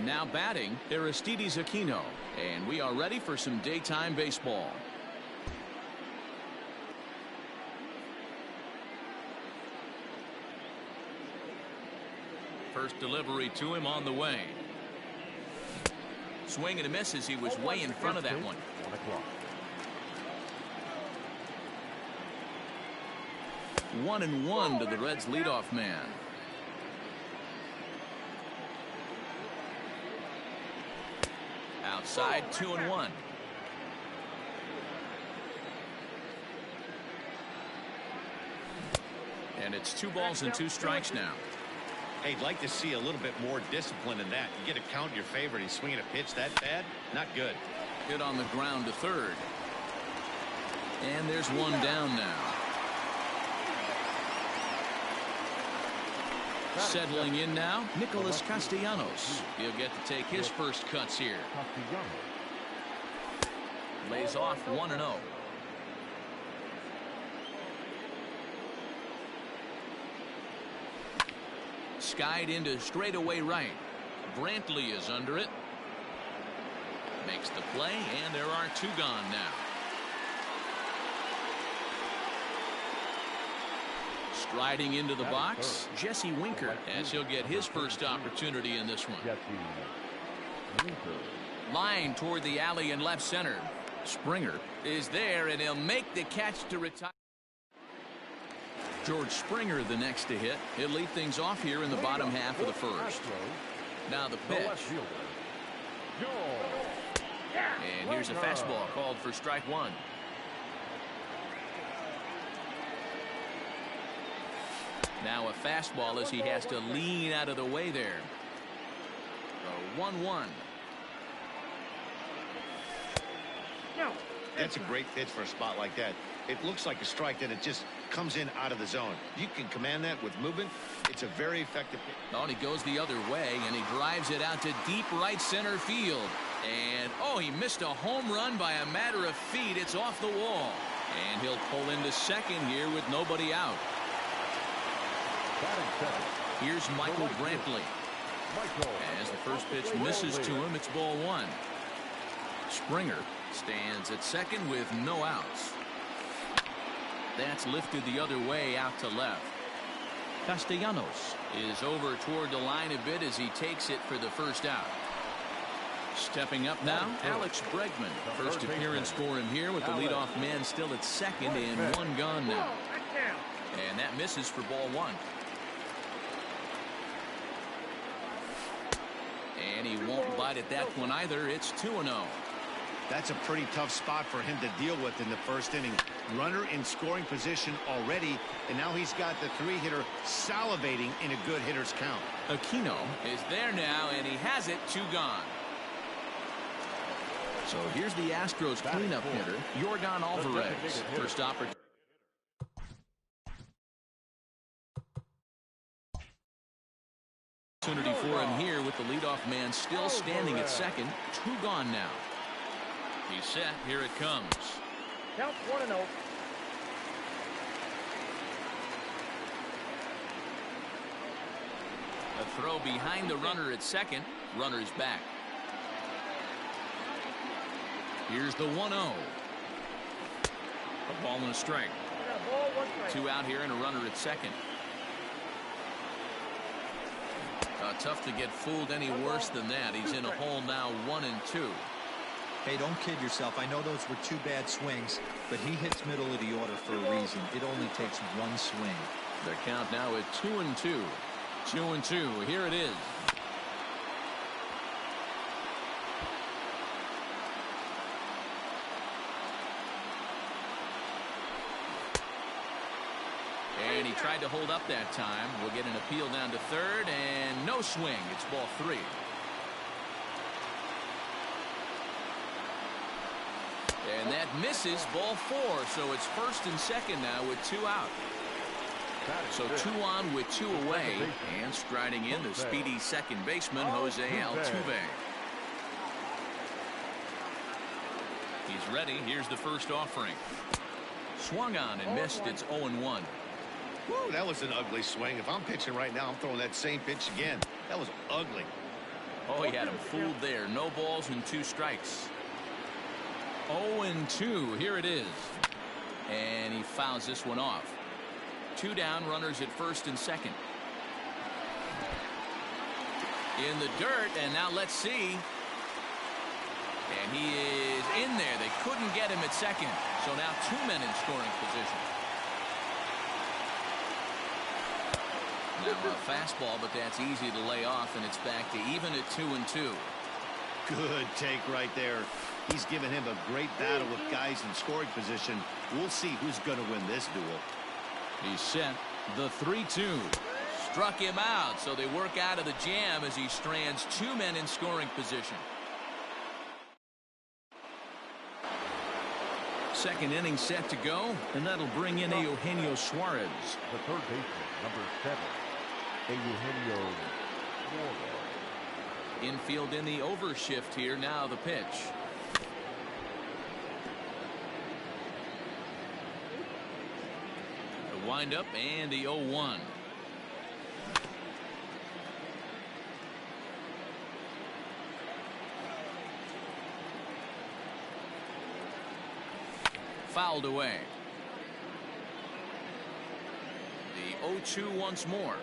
Now batting, Aristides Aquino, and we are ready for some daytime baseball. First delivery to him on the way. Swing and a miss as he was way in front of that one. 1 o'clock. 1-1 to the Reds leadoff man. Outside, 2-1. And it's 2 balls and 2 strikes now. Hey, I'd like to see a little bit more discipline in that. You get a count in your favor and he's swinging a pitch that bad. Not good. Hit on the ground to third. And there's one down now. Settling in now, Nicholas Castellanos. He'll get to take his first cuts here. Lays off 1-0. Skied into straightaway right. Brantley is under it. Makes the play, and there are 2 gone now. Striding into the box, Jesse Winker, as he'll get his first opportunity in this one. Line toward the alley in left center. Springer is there, and he'll make the catch to retire. George Springer the next to hit. He'll lead things off here in the bottom half of the first. Now the pitch. And here's a fastball called for strike 1. Now a fastball as he has to lean out of the way there. A 1-1. That's a great pitch for a spot like that. It looks like a strike, that it just comes in out of the zone. You can command that with movement. It's a very effective pitch. Oh, and he goes the other way, and he drives it out to deep right center field. And, oh, he missed a home run by a matter of feet. It's off the wall. And he'll pull into second here with nobody out. Here's Michael Brantley. As the first pitch misses to him, it's ball 1. Springer stands at second with no outs. That's lifted the other way out to left. Castellanos is over toward the line a bit as he takes it for the first out. Stepping up now, Alex Bregman. First appearance for him here with the leadoff man still at second and 1 gone now. And that misses for ball 1. And he won't bite at that one either. It's 2-0. That's a pretty tough spot for him to deal with in the first inning. Runner in scoring position already, and now he's got the 3-hitter salivating in a good hitter's count. Aquino is there now, and he has it. 2 gone. So here's the Astros cleanup hitter, Yordan Alvarez. First opportunity. For him here with the leadoff man still standing at second. 2 gone now. He's set. Here it comes. Count 1-0. A throw behind the runner at second. Runner's back. Here's the 1-0. A ball and a strike. 2 out here and a runner at second. Tough to get fooled any worse than that. He's in a hole now, 1-2. Hey, don't kid yourself. I know those were 2 bad swings, but he hits middle of the order for a reason. It only takes 1 swing. The count now at 2-2. 2-2. Here it is. And he tried to hold up that time. We'll get an appeal down to third, and no swing. It's ball 3. And that misses, ball 4. So it's first and second now with 2 out. So 2 on with 2 away. And striding in the speedy second baseman, Jose Altuve. ready. Here's the first offering. Swung on and missed. It's 0-1. Woo, that was an ugly swing. If I'm pitching right now, I'm throwing that same pitch again. That was ugly. Oh, he had him fooled there. No balls and 2 strikes. 0-2. Here it is. And he fouls this one off. 2 down, runners at first and second. In the dirt, and now let's see. And he is in there. They couldn't get him at second. So now 2 men in scoring position. Now a fastball, but that's easy to lay off, and it's back to even at 2-2. Good take right there. He's given him a great battle with guys in scoring position. We'll see who's going to win this duel. He's set. The 3-2. Struck him out, so they work out of the jam as he strands 2 men in scoring position. Second inning set to go, and that'll bring in Eugenio Suarez. The third baseman, number 7, Eugenio Suarez. Infield in the overshift here. Now the pitch. The windup and the 0-1. Fouled away. The 0-2 once more.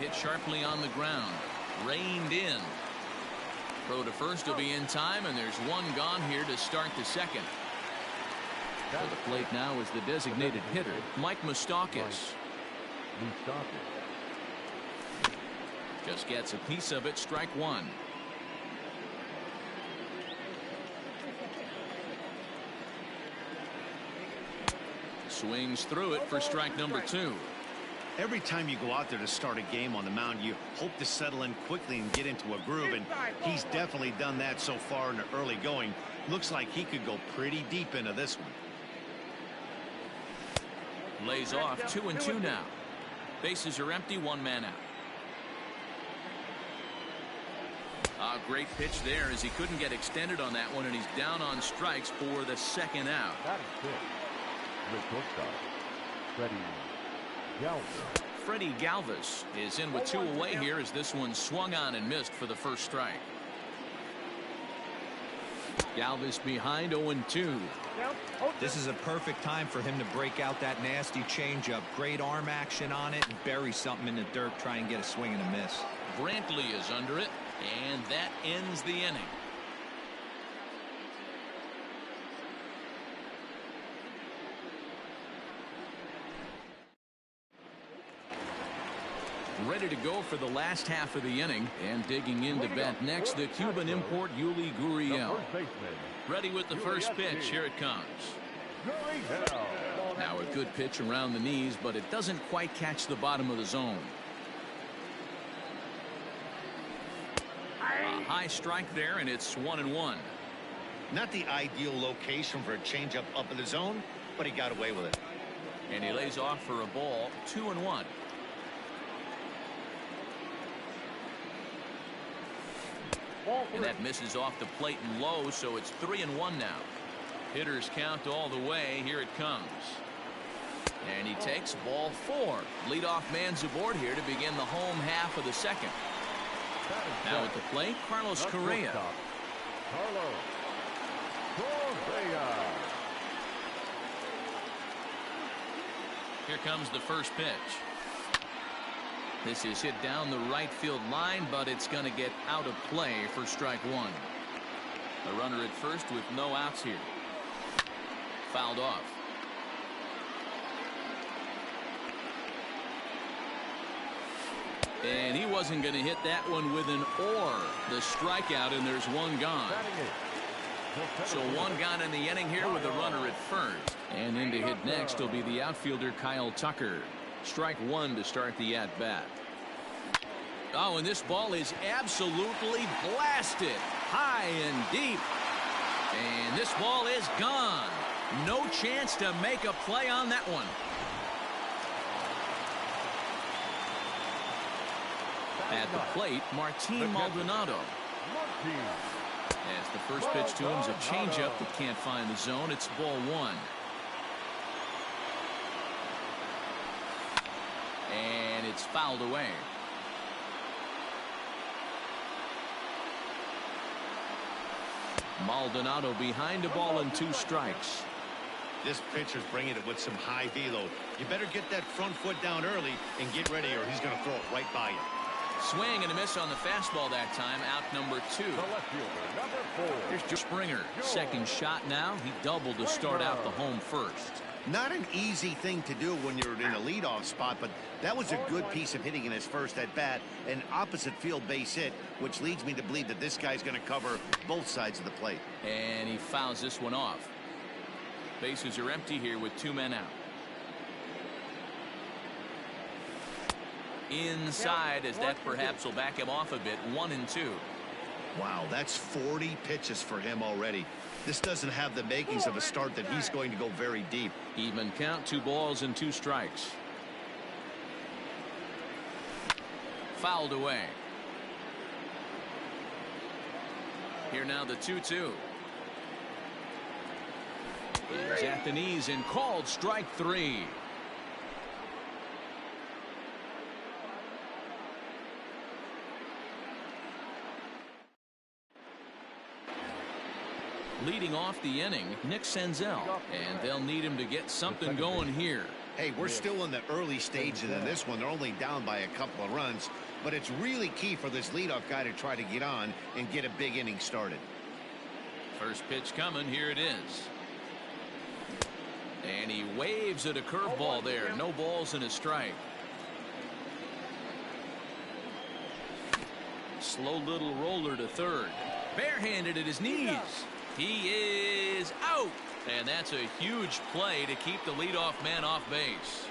Hit sharply on the ground. Reined in. Throw to first will be in time, and there's 1 gone here to start the second. For the plate now is the designated hitter, Mike Moustakas. Just gets a piece of it. Strike 1. Swings through it for strike number 2. Every time you go out there to start a game on the mound, you hope to settle in quickly and get into a groove, and he's definitely done that so far in the early going. Looks like he could go pretty deep into this one. Lays off. 2-2 now. Bases are empty. 1 man out. A great pitch there as he couldn't get extended on that one, and he's down on strikes for the second out. That is good. With shortstop, Freddie Galvis is in with 2 away here as this one swung on and missed for the first strike. Galvis behind 0-2. This is a perfect time for him to break out that nasty changeup. Great arm action on it and bury something in the dirt. Try and get a swing and a miss. Brantley is under it, and that ends the inning. Ready to go for the last half of the inning, and digging into bat next, the Cuban import Yuli Gurriel. Ready with the first pitch. Here it comes. Now a good pitch around the knees, but it doesn't quite catch the bottom of the zone. A high strike there, and it's 1-1. Not the ideal location for a changeup up in the zone, but he got away with it. And he lays off for a ball. 2-1. And that misses off the plate and low, so it's 3-1 now. Hitters count all the way. Here it comes. And he takes ball 4. Leadoff man's aboard here to begin the home half of the second. Now at the plate, Carlos Correa. Here comes the first pitch. This is hit down the right field line, but it's going to get out of play for strike 1. A runner at first with no outs here. Fouled off. And he wasn't going to hit that one with an or. The strikeout, and there's 1 gone. So 1 gone in the inning here with a runner at first. And in to hit next will be the outfielder Kyle Tucker. Strike 1 to start the at-bat. Oh, and this ball is absolutely blasted high and deep. And this ball is gone. No chance to make a play on that one. At the plate, Martin Maldonado. As the first pitch to him is a changeup that can't find the zone. It's ball one. And it's fouled away. Maldonado behind the ball and 2 strikes. This pitcher's bringing it with some high velo. You better get that front foot down early and get ready, or he's going to throw it right by you. Swing and a miss on the fastball that time. Out number 2. Here's Joe Springer. Second shot now. He doubled to start out the home first. Not an easy thing to do when you're in a leadoff spot, but that was a good piece of hitting in his first at bat. An opposite field base hit, which leads me to believe that this guy's going to cover both sides of the plate. And he fouls this one off. Bases are empty here with 2 men out. Inside, as that perhaps will back him off a bit. 1-2. Wow, that's 40 pitches for him already. This doesn't have the makings of a start that he's going to go very deep. Even count, 2 balls and 2 strikes. Fouled away. Here now the 2-2. Is at the knees and called strike 3. Leading off the inning, Nick Senzel, and they'll need him to get something going here. Hey, we're still in the early stages of this one. They're only down by a couple of runs, but it's really key for this leadoff guy to try to get on and get a big inning started. First pitch coming. Here it is. And he waves at a curveball there. No balls and a strike. Slow little roller to third. Barehanded at his knees. He is out. And that's a huge play to keep the leadoff man off base.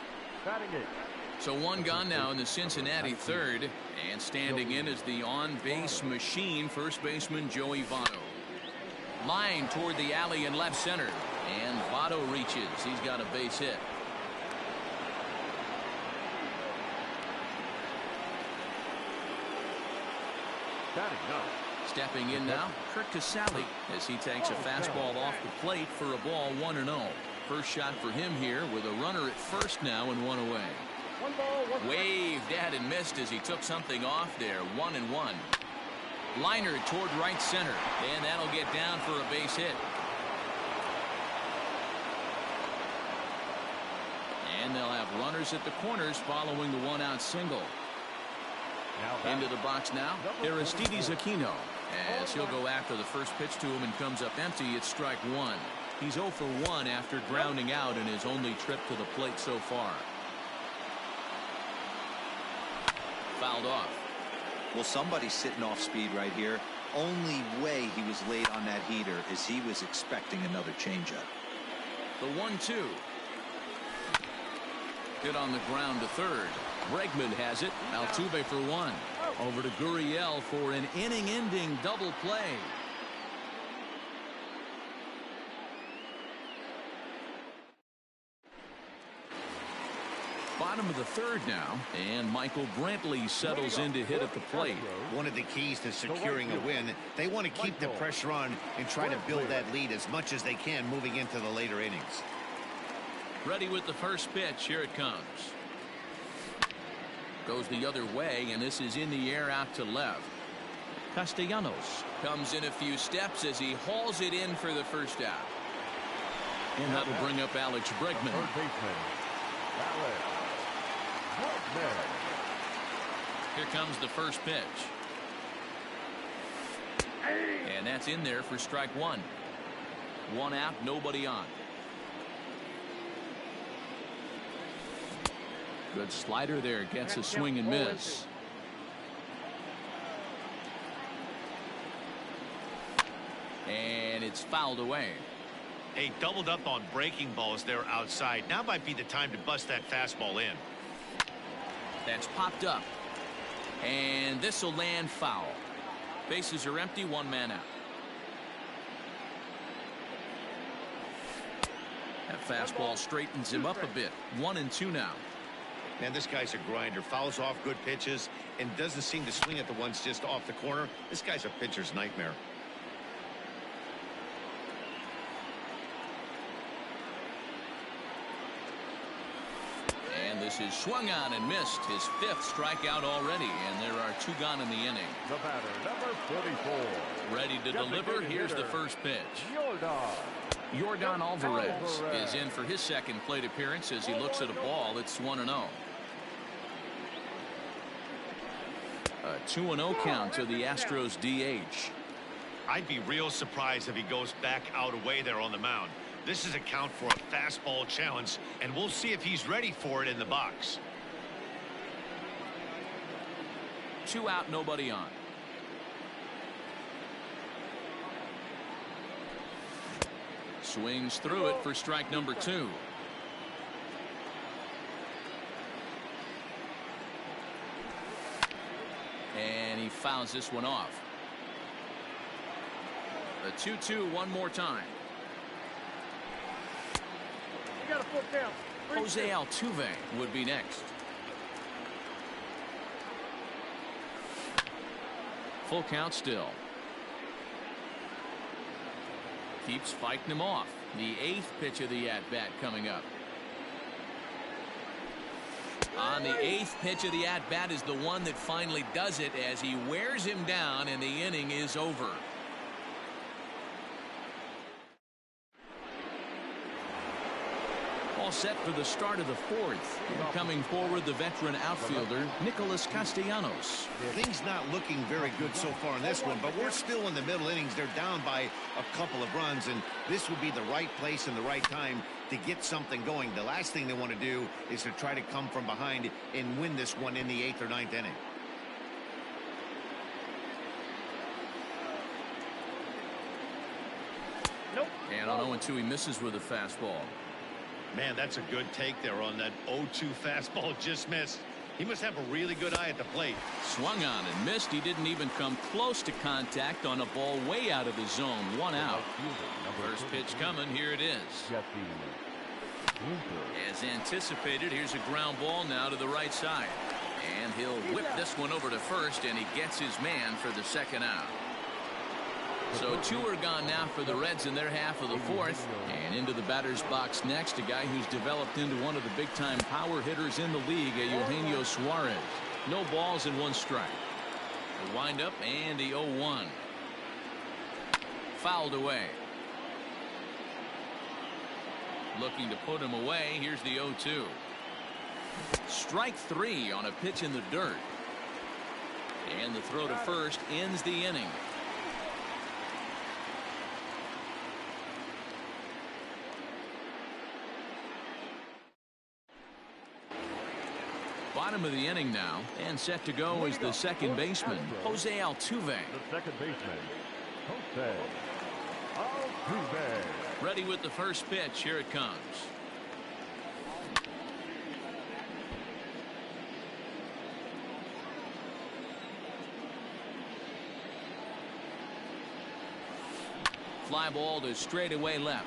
So 1 gone now in the Cincinnati third. And standing in is the on-base machine, first baseman Joey Votto. Line toward the alley in left center. And Votto reaches. He's got a base hit. Stepping in now, Kurt Casale, as he takes a fastball off the plate for a ball 1-0. First shot for him here with a runner at first now and 1 away. Waved at and missed as he took something off there. 1-1. Liner toward right center, and that'll get down for a base hit. And they'll have runners at the corners following the 1-out single. Into the box now, Aristides Aquino, as he'll go after the first pitch to him and comes up empty. It's strike 1. He's 0 for 1 after grounding out in his only trip to the plate so far. Fouled off. Well, somebody's sitting off speed right here. Only way he was late on that heater is he was expecting another changeup. The 1-2. Hit on the ground to third. Bregman has it. Altuve for 1. Over to Gurriel for an inning-ending double play. Bottom of the third now, and Michael Brantley settles in to hit at the plate. One of the keys to securing a win, they want to keep the pressure on and try to build that lead as much as they can moving into the later innings. Ready with the first pitch. Here it comes. Goes the other way, and this is in the air out to left. Castellanos comes in a few steps as he hauls it in for the first out. And that'll bring up Alex Bregman. Here comes the first pitch. And that's in there for strike 1. 1 out, nobody on. Good slider there, gets a swing and miss. And it's fouled away. Hey, doubled up on breaking balls there outside. Now might be the time to bust that fastball in. That's popped up. And this will land foul. Bases are empty, 1 man out. That fastball straightens him up a bit. 1-2 now. Man, this guy's a grinder. Fouls off good pitches and doesn't seem to swing at the ones just off the corner. This guy's a pitcher's nightmare. And this is swung on and missed. His 5th strikeout already, and there are 2 gone in the inning. The batter, number 44. Ready to deliver. Here's the first pitch. Yordan Alvarez is in for his 2nd plate appearance as he looks at a ball. It's 1-0. A 2-0 count to the Astros DH. I'd be real surprised if he goes back out away there on the mound. This is a count for a fastball challenge, and we'll see if he's ready for it in the box. 2 out, nobody on. Swings through it for strike number 2. And he fouls this one off. The 2-2 one more time. You got a full count. Jose Altuve would be next. Full count still. Keeps fighting him off. The 8th pitch of the at-bat coming up. On the 8th pitch of the at-bat is the one that finally does it as he wears him down and the inning is over. All set for the start of the 4th. Coming forward, the veteran outfielder, Nicholas Castellanos. Things not looking very good so far in this one, but we're still in the middle innings. They're down by a couple of runs, and this would be the right place and the right time to get something going. The last thing they want to do is to try to come from behind and win this one in the 8th or 9th inning. Nope. And on 0-2, he misses with a fastball. Man, that's a good take there on that 0-2 fastball just missed. He must have a really good eye at the plate. Swung on and missed. He didn't even come close to contact on a ball way out of the zone. 1 out. First pitch coming. Here it is. As anticipated, here's a ground ball now to the right side. And he'll whip this one over to first, and he gets his man for the 2nd out. So 2 are gone now for the Reds in their half of the 4th. And into the batter's box next, a guy who's developed into one of the big-time power hitters in the league, Eugenio Suarez. No balls and 1 strike. The windup and the 0-1. Fouled away. Looking to put him away. Here's the 0-2. Strike 3 on a pitch in the dirt. And the throw to first ends the inning. Bottom of the inning now, and set to go is the 2nd baseman, Jose Altuve. The 2nd baseman, Jose Altuve. Ready with the first pitch. Here it comes. Fly ball to straightaway left.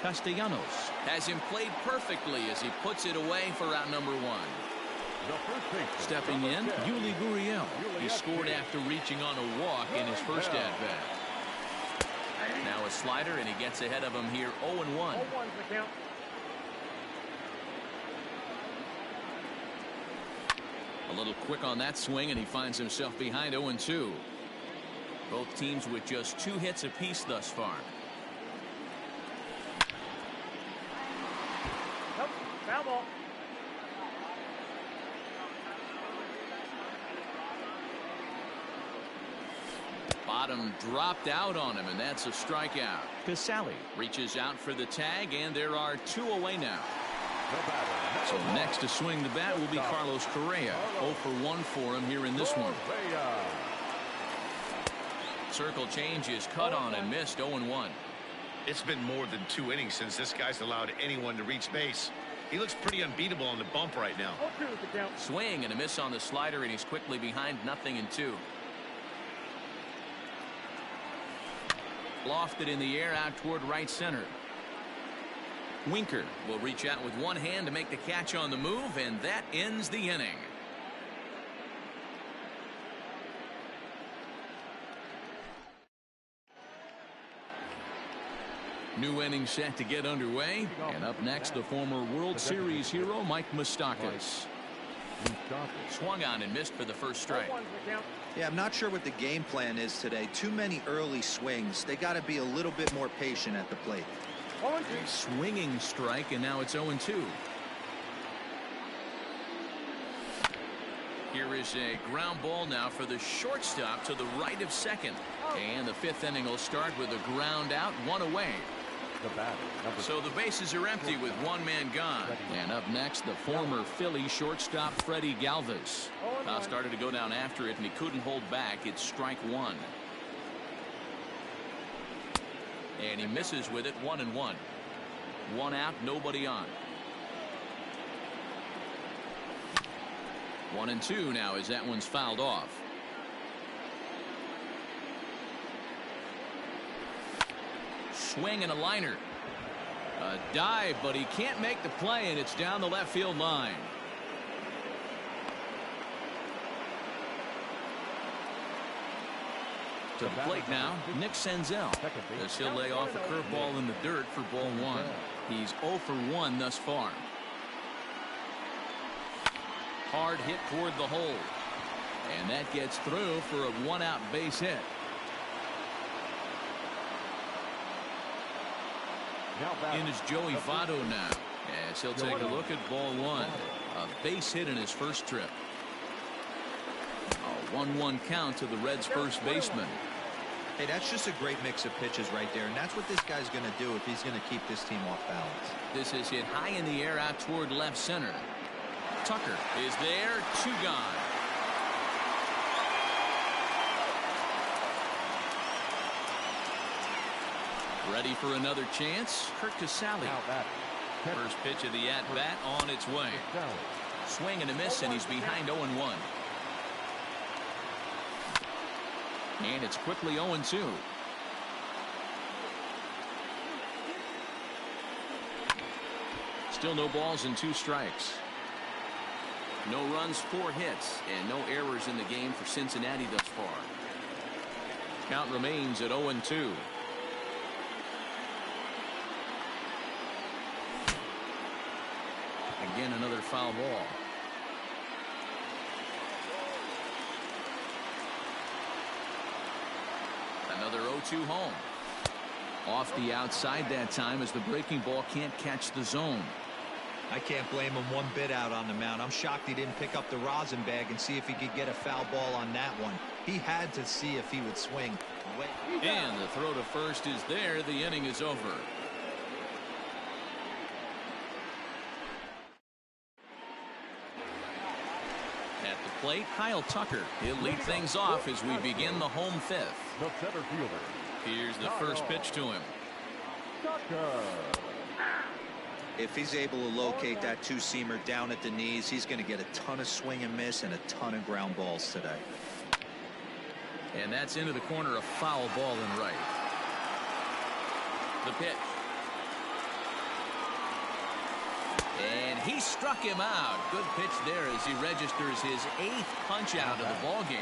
Castellanos has him played perfectly as he puts it away for out number 1. Stepping in, Yuli Gurriel. He scored after reaching on a walk in his first at-bat. Now a slider, and he gets ahead of him here 0-1. A little quick on that swing, and he finds himself behind 0-2. Both teams with just 2 hits apiece thus far. Foul ball. Bottom dropped out on him, and that's a strikeout. Casali reaches out for the tag, and there are 2 away now. So next to swing the bat will be Carlos Correa. 0 for 1 for him here in this one. Circle change is cut on and missed. 0-1. It's been more than 2 innings since this guy's allowed anyone to reach base. He looks pretty unbeatable on the bump right now. Swing and a miss on the slider, and he's quickly behind 0-2. Lofted in the air out toward right center. Winker will reach out with one hand to make the catch on the move, and that ends the inning. New inning set to get underway, and up next the former World Series hero Mike Moustakas. Swung on and missed for the first strike. Yeah, I'm not sure what the game plan is today. Too many early swings. They got to be a little bit more patient at the plate. A swinging strike, and now it's 0-2. Here is a ground ball now for the shortstop to the right of second. And the fifth inning will start with a ground out, one away. So the bases are empty with one man gone. And up next, the former Philly shortstop Freddie Galvis. Foul started to go down after it, and he couldn't hold back. It's strike one. And he misses with it, 1-1. One out, nobody on. 1-2 now as that one's fouled off. Swing and a liner. A dive, but he can't make the play, and it's down the left field line. To the plate now, Nick Senzel, as he'll lay off a curveball in the dirt for ball one. He's 0 for 1 thus far. Hard hit toward the hole, and that gets through for a one-out base hit. In is Joey Votto now, as he'll take a look at ball one. A base hit in his first trip. A 1-1 count to the Reds' first baseman. Hey, that's just a great mix of pitches right there, and that's what this guy's going to do if he's going to keep this team off balance. This is hit high in the air out toward left center. Tucker is there, 2 gone. Ready for another chance? Kurt Casale. First pitch of the at-bat on its way. Swing and a miss, and he's behind 0-1. And it's quickly 0-2. Still no balls and 2 strikes. No runs, 4 hits, and no errors in the game for Cincinnati thus far. Count remains at 0-2. Again, another foul ball. Another 0-2 home. Off the outside that time as the breaking ball can't catch the zone. I can't blame him one bit out on the mound. I'm shocked he didn't pick up the rosin bag and see if he could get a foul ball on that one. He had to see if he would swing. And the throw to first is there. The inning is over. At the plate, Kyle Tucker. He'll lead things off as we begin the home fifth. The center fielder. Here's the first pitch to him. If he's able to locate that 2-seamer down at the knees, he's going to get a ton of swing and miss and a ton of ground balls today. And that's into the corner, a foul ball in right. The pitch. And he struck him out. Good pitch there as he registers his 8th punch out of the ball game.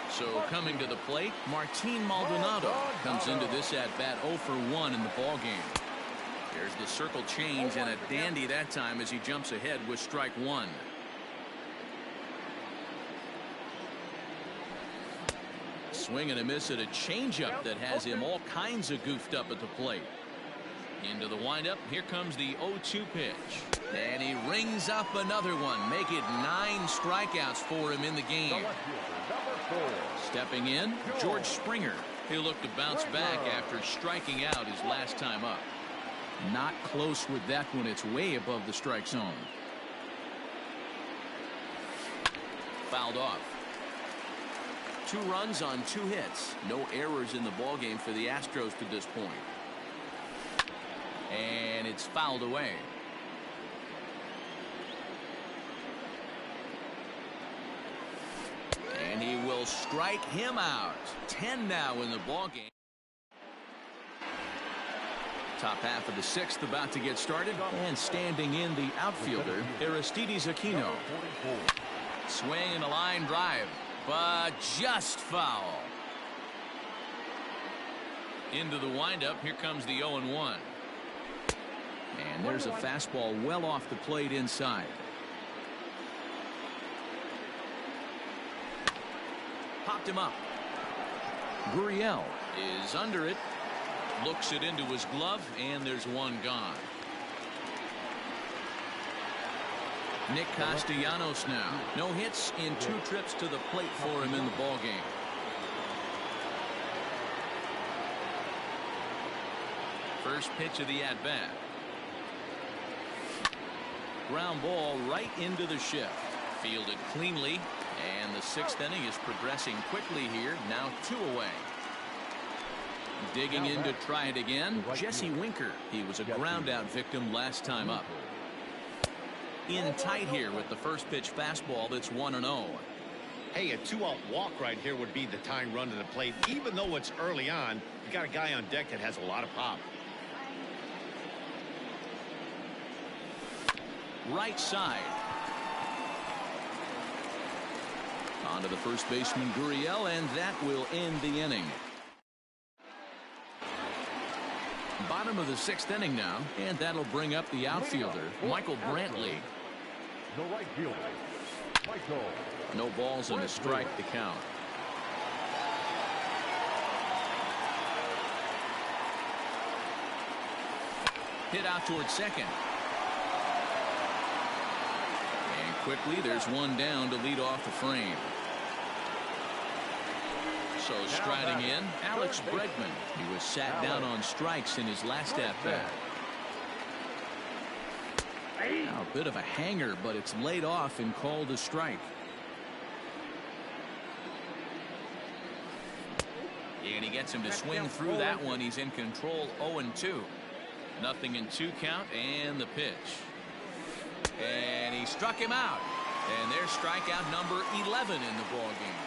So coming to the plate, Martin Maldonado comes into this at bat 0 for 1 in the ball game. There's the circle change and a dandy that time as he jumps ahead with strike 1. Swing and a miss at a changeup that has him all kinds of goofed up at the plate. Into the windup. Here comes the 0-2 pitch. And he rings up another one. Make it 9 strikeouts for him in the game. Stepping in, George Springer. He'll look to bounce back after striking out his last time up. Not close with that one. It's way above the strike zone. Fouled off. 2 runs on 2 hits. No errors in the ballgame for the Astros to this point. And it's fouled away. And he will strike him out. 10 now in the ballgame. Top half of the sixth about to get started, and standing in the outfielder, Aristides Aquino. Swing and a line drive, but just foul. Into the windup, here comes the 0-1. And there's a fastball well off the plate inside. Popped him up. Gurriel is under it. Looks it into his glove, and there's one gone. Nick Castellanos now. No hits in 2 trips to the plate for him in the ballgame. First pitch of the at-bat. Ground ball right into the shift. Fielded cleanly, and the 6th inning is progressing quickly here. Now 2 away. Digging in to try it again, Jesse Winker. He was a ground-out victim last time up. In tight here with the first pitch fastball that's 1-0. Hey, a 2-out walk right here would be the tying run to the plate. Even though it's early on, you got a guy on deck that has a lot of pop. Right side. On to the first baseman, Gurriel, and that will end the inning. Bottom of the 6th inning now, and that'll bring up the outfielder, Michael Brantley. The right fielder, Michael. No balls and a strike to count. Hit out towards second. And quickly, there's one down to lead off the frame. So striding in, Alex Bregman. He was sat down on strikes in his last at-bat. Now a bit of a hanger, but it's laid off and called a strike. And he gets him to swing through that one. He's in control. 0-2. Nothing in 2 count, and the pitch. And he struck him out. And there's strikeout number 11 in the ballgame.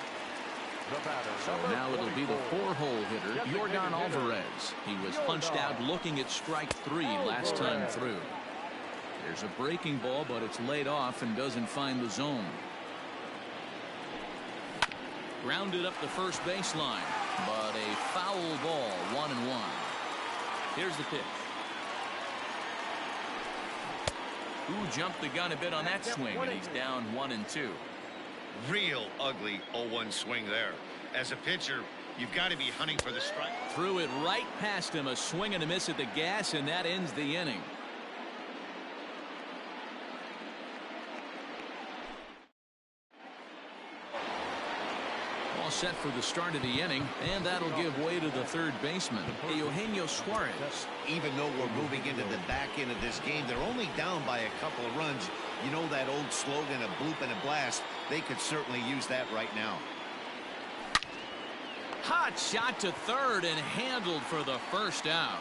So now it'll be the 4-hole hitter, Yordan Alvarez. He was punched out looking at strike 3 last time through. There's a breaking ball, but it's laid off and doesn't find the zone. Grounded up the first baseline, but a foul ball, 1-1. Here's the pitch. Ooh, jumped the gun a bit on that swing, and he's down 1-2. Real ugly 0-1 swing there. As a pitcher, you've got to be hunting for the strike. Threw it right past him, a swing and a miss at the gas, and that ends the inning. All set for the start of the inning, and that'll give way to the third baseman, Eugenio Suarez. Even though we're moving into the back end of this game, they're only down by a couple of runs. You know that old slogan, a bloop and a blast? They could certainly use that right now. Hot shot to third and handled for the first out.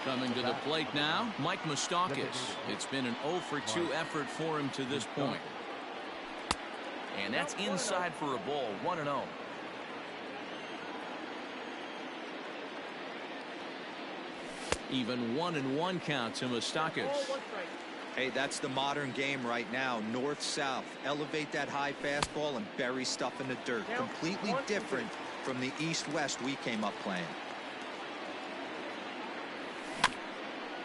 Coming to the plate now, Mike Moustakas. It's been an 0-for-2 effort for him to this point. And that's inside for a ball, 1-0. Even 1-1 count to Moustakas. Hey, that's the modern game right now. North-south. Elevate that high fastball and bury stuff in the dirt. Completely different from the east-west we came up playing.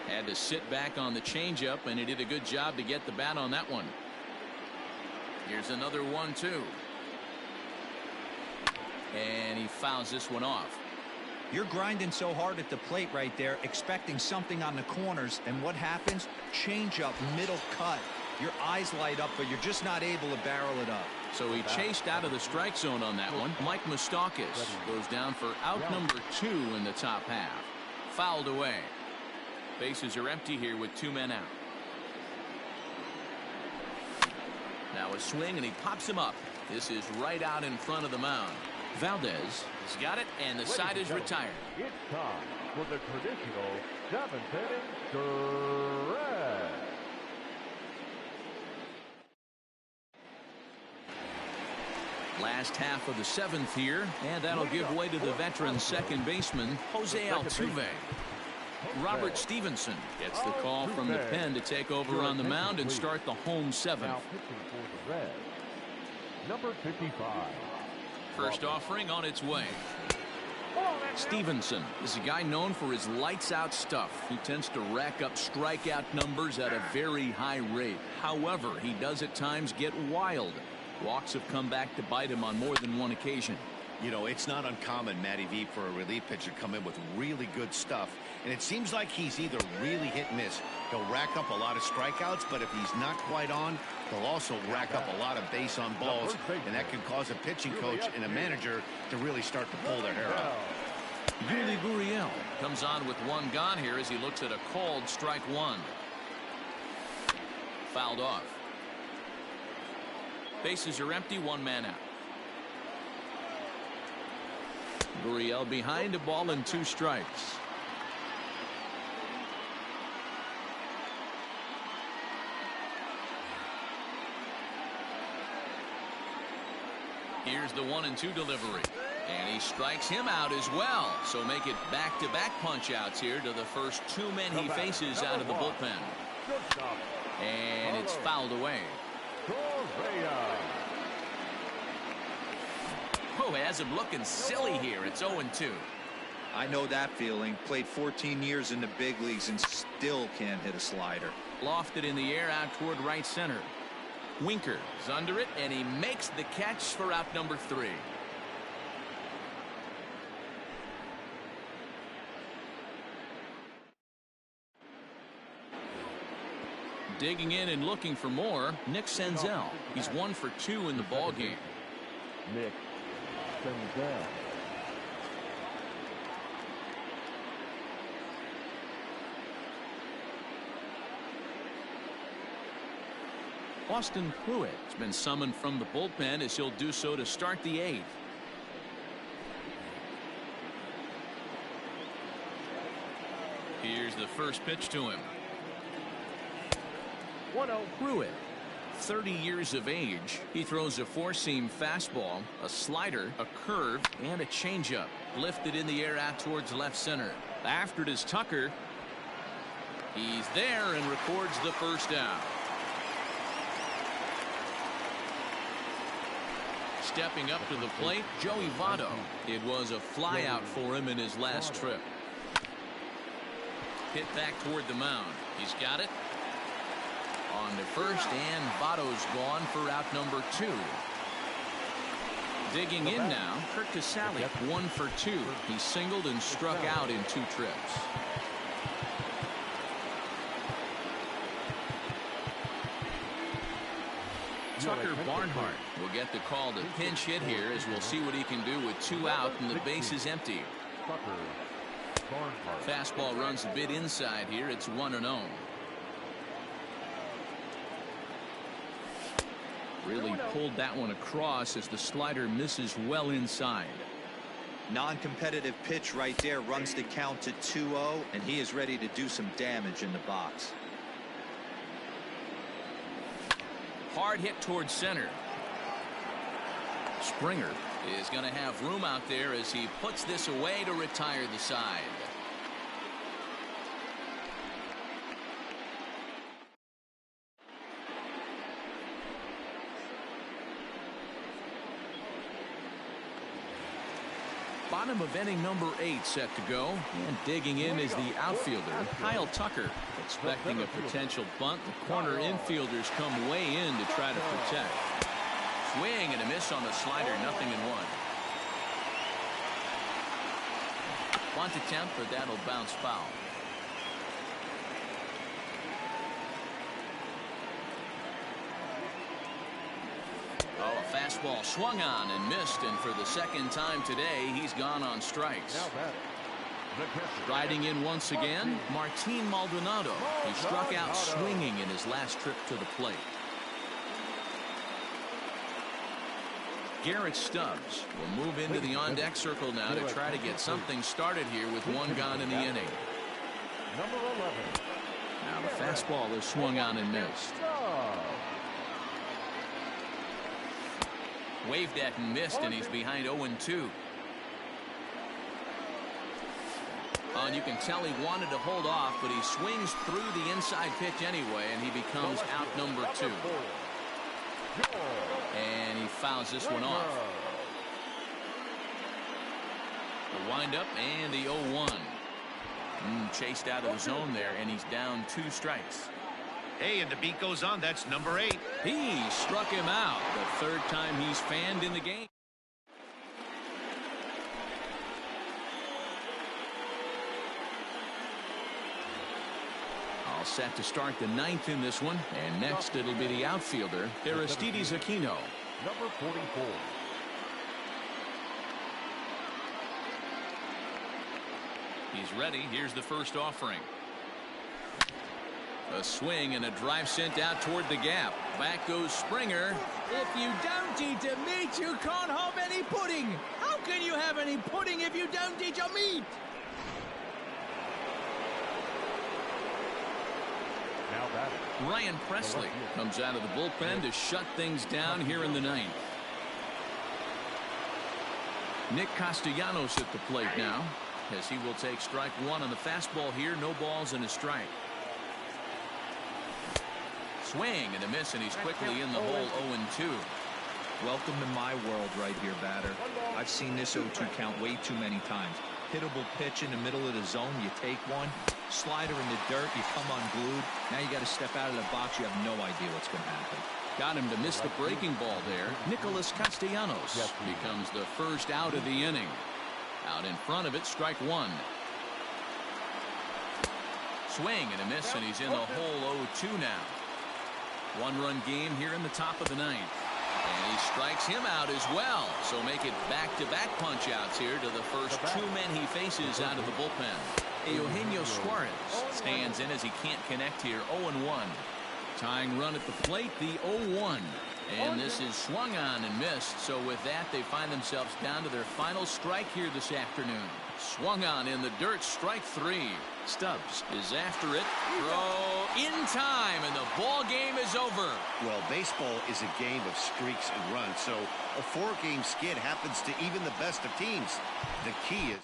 Had to sit back on the changeup, and he did a good job to get the bat on that one. Here's another 1-2. And he fouls this one off. You're grinding so hard at the plate right there, expecting something on the corners, and what happens? Change up, middle cut. Your eyes light up, but you're just not able to barrel it up. So he chased out of the strike zone on that one. Mike Moustakas goes down for out number 2 in the top half. Fouled away. Bases are empty here with 2 men out. Now a swing, and he pops him up. This is right out in front of the mound. Valdez has got it, and the side is retired. It's time for the traditional 7th inning stretch. Last half of the 7th here, and that'll give way to the veteran second baseman, Jose Altuve. Robert Stevenson gets the call from the pen to take over on the mound and start the home seventh. Now pitching for the Reds, number 55. First offering on its way. Stevenson is a guy known for his lights-out stuff. He tends to rack up strikeout numbers at a very high rate. However, he does at times get wild. Walks have come back to bite him on more than one occasion. You know, it's not uncommon, Matty V, for a relief pitcher to come in with really good stuff. And it seems like he's either really hit and miss. He'll rack up a lot of strikeouts, but if he's not quite on, he'll also rack up a lot of base on balls. And that can cause a pitching coach and a manager to really start to pull their hair out. Yuli Gurriel comes on with one gone here as he looks at a called strike one. Fouled off. Bases are empty, one man out. Gurriel behind a ball and two strikes. Here's the 1-2 delivery. And he strikes him out as well. So make it back-to-back punch-outs here to the first two men he faces out of the bullpen. And it's fouled away. Oh, it has him looking silly here. It's 0-2. I know that feeling. Played 14 years in the big leagues and still can't hit a slider. Lofted in the air out toward right center. Winker is under it, and he makes the catch for out number 3. Digging in and looking for more, Nick Senzel. He's 1 for 2 in the ball game. Nick Senzel. Austin Pruitt has been summoned from the bullpen as he'll do so to start the 8th. Here's the first pitch to him. 1-0. Pruitt, 30 years of age. He throws a 4-seam fastball, a slider, a curve, and a changeup. Lifted in the air out towards left center. After it is Tucker. He's there and records the first out. Stepping up to the plate, Joey Votto. It was a flyout for him in his last trip. Hit back toward the mound. He's got it. On to first, and Votto's gone for out number 2. Digging in now, Kurt Casale, 1 for 2. He singled and struck out in 2 trips. Tucker Barnhart will get the call to pinch hit here as we'll see what he can do with 2 out and the base is empty. Fastball runs a bit inside here. It's 1-0. Really pulled that one across as the slider misses well inside. Non-competitive pitch right there, runs the count to 2-0, and he is ready to do some damage in the box. Hard hit towards center. Springer is going to have room out there as he puts this away to retire the side. Bottom of inning number 8 set to go, and digging in is the outfielder Kyle Tucker, expecting a potential bunt. The corner infielders come way in to try to protect. Swing and a miss on the slider, 0-1. Bunt attempt, but that'll bounce foul. Oh, a fastball swung on and missed, and for the second time today, he's gone on strikes. Riding in once again, Martin Maldonado. He struck out swinging in his last trip to the plate. Garrett Stubbs will move into the on-deck circle now to try to get something started here with 1 gone in the inning. Number 11. Now the fastball is swung on and missed. Waved at and missed, and he's behind 0-2. And you can tell he wanted to hold off, but he swings through the inside pitch anyway, and he becomes out number 2. And he fouls this one off. The windup and the 0-1. Chased out of the zone there, and he's down 2 strikes. Hey, and the beat goes on. That's number 8. He struck him out the 3rd time he's fanned in the game. All set to start the 9th in this one, and next it'll be the outfielder, Aristides Aquino. Number 44. He's ready. Here's the first offering. A swing and a drive sent out toward the gap. Back goes Springer. If you don't eat the meat, you can't have any pudding. How can you have any pudding if you don't eat your meat? Now batting. Ryan Presley comes out of the bullpen to shut things down here in the 9th. Nick Castellanos at the plate now, as he will take strike 1 on the fastball here. No balls and a strike. Swing and a miss, and he's quickly in the hole. 0-2. Welcome to my world right here, batter. I've seen this 0-2 count way too many times. Hittable pitch in the middle of the zone, you take one. Slider in the dirt, you come unglued. Now you got to step out of the box. You have no idea what's going to happen. Got him to miss the breaking ball there. Nicholas Castellanos becomes the first out of the inning. Out in front of it, strike 1. Swing and a miss, and he's in the hole. 0-2 now. 1-run game here in the top of the 9th. And he strikes him out as well. So make it back-to-back punch-outs here to the first 2 men he faces out of the bullpen. Eugenio Suarez stands in as he can't connect here. 0-1. Tying run at the plate, the 0-1. And this is swung on and missed. So with that, they find themselves down to their final strike here this afternoon. Swung on in the dirt, strike 3. Stubbs is after it. Throw in time, and the ball game is over. Well, baseball is a game of streaks and runs, so a 4-game skid happens to even the best of teams. The key is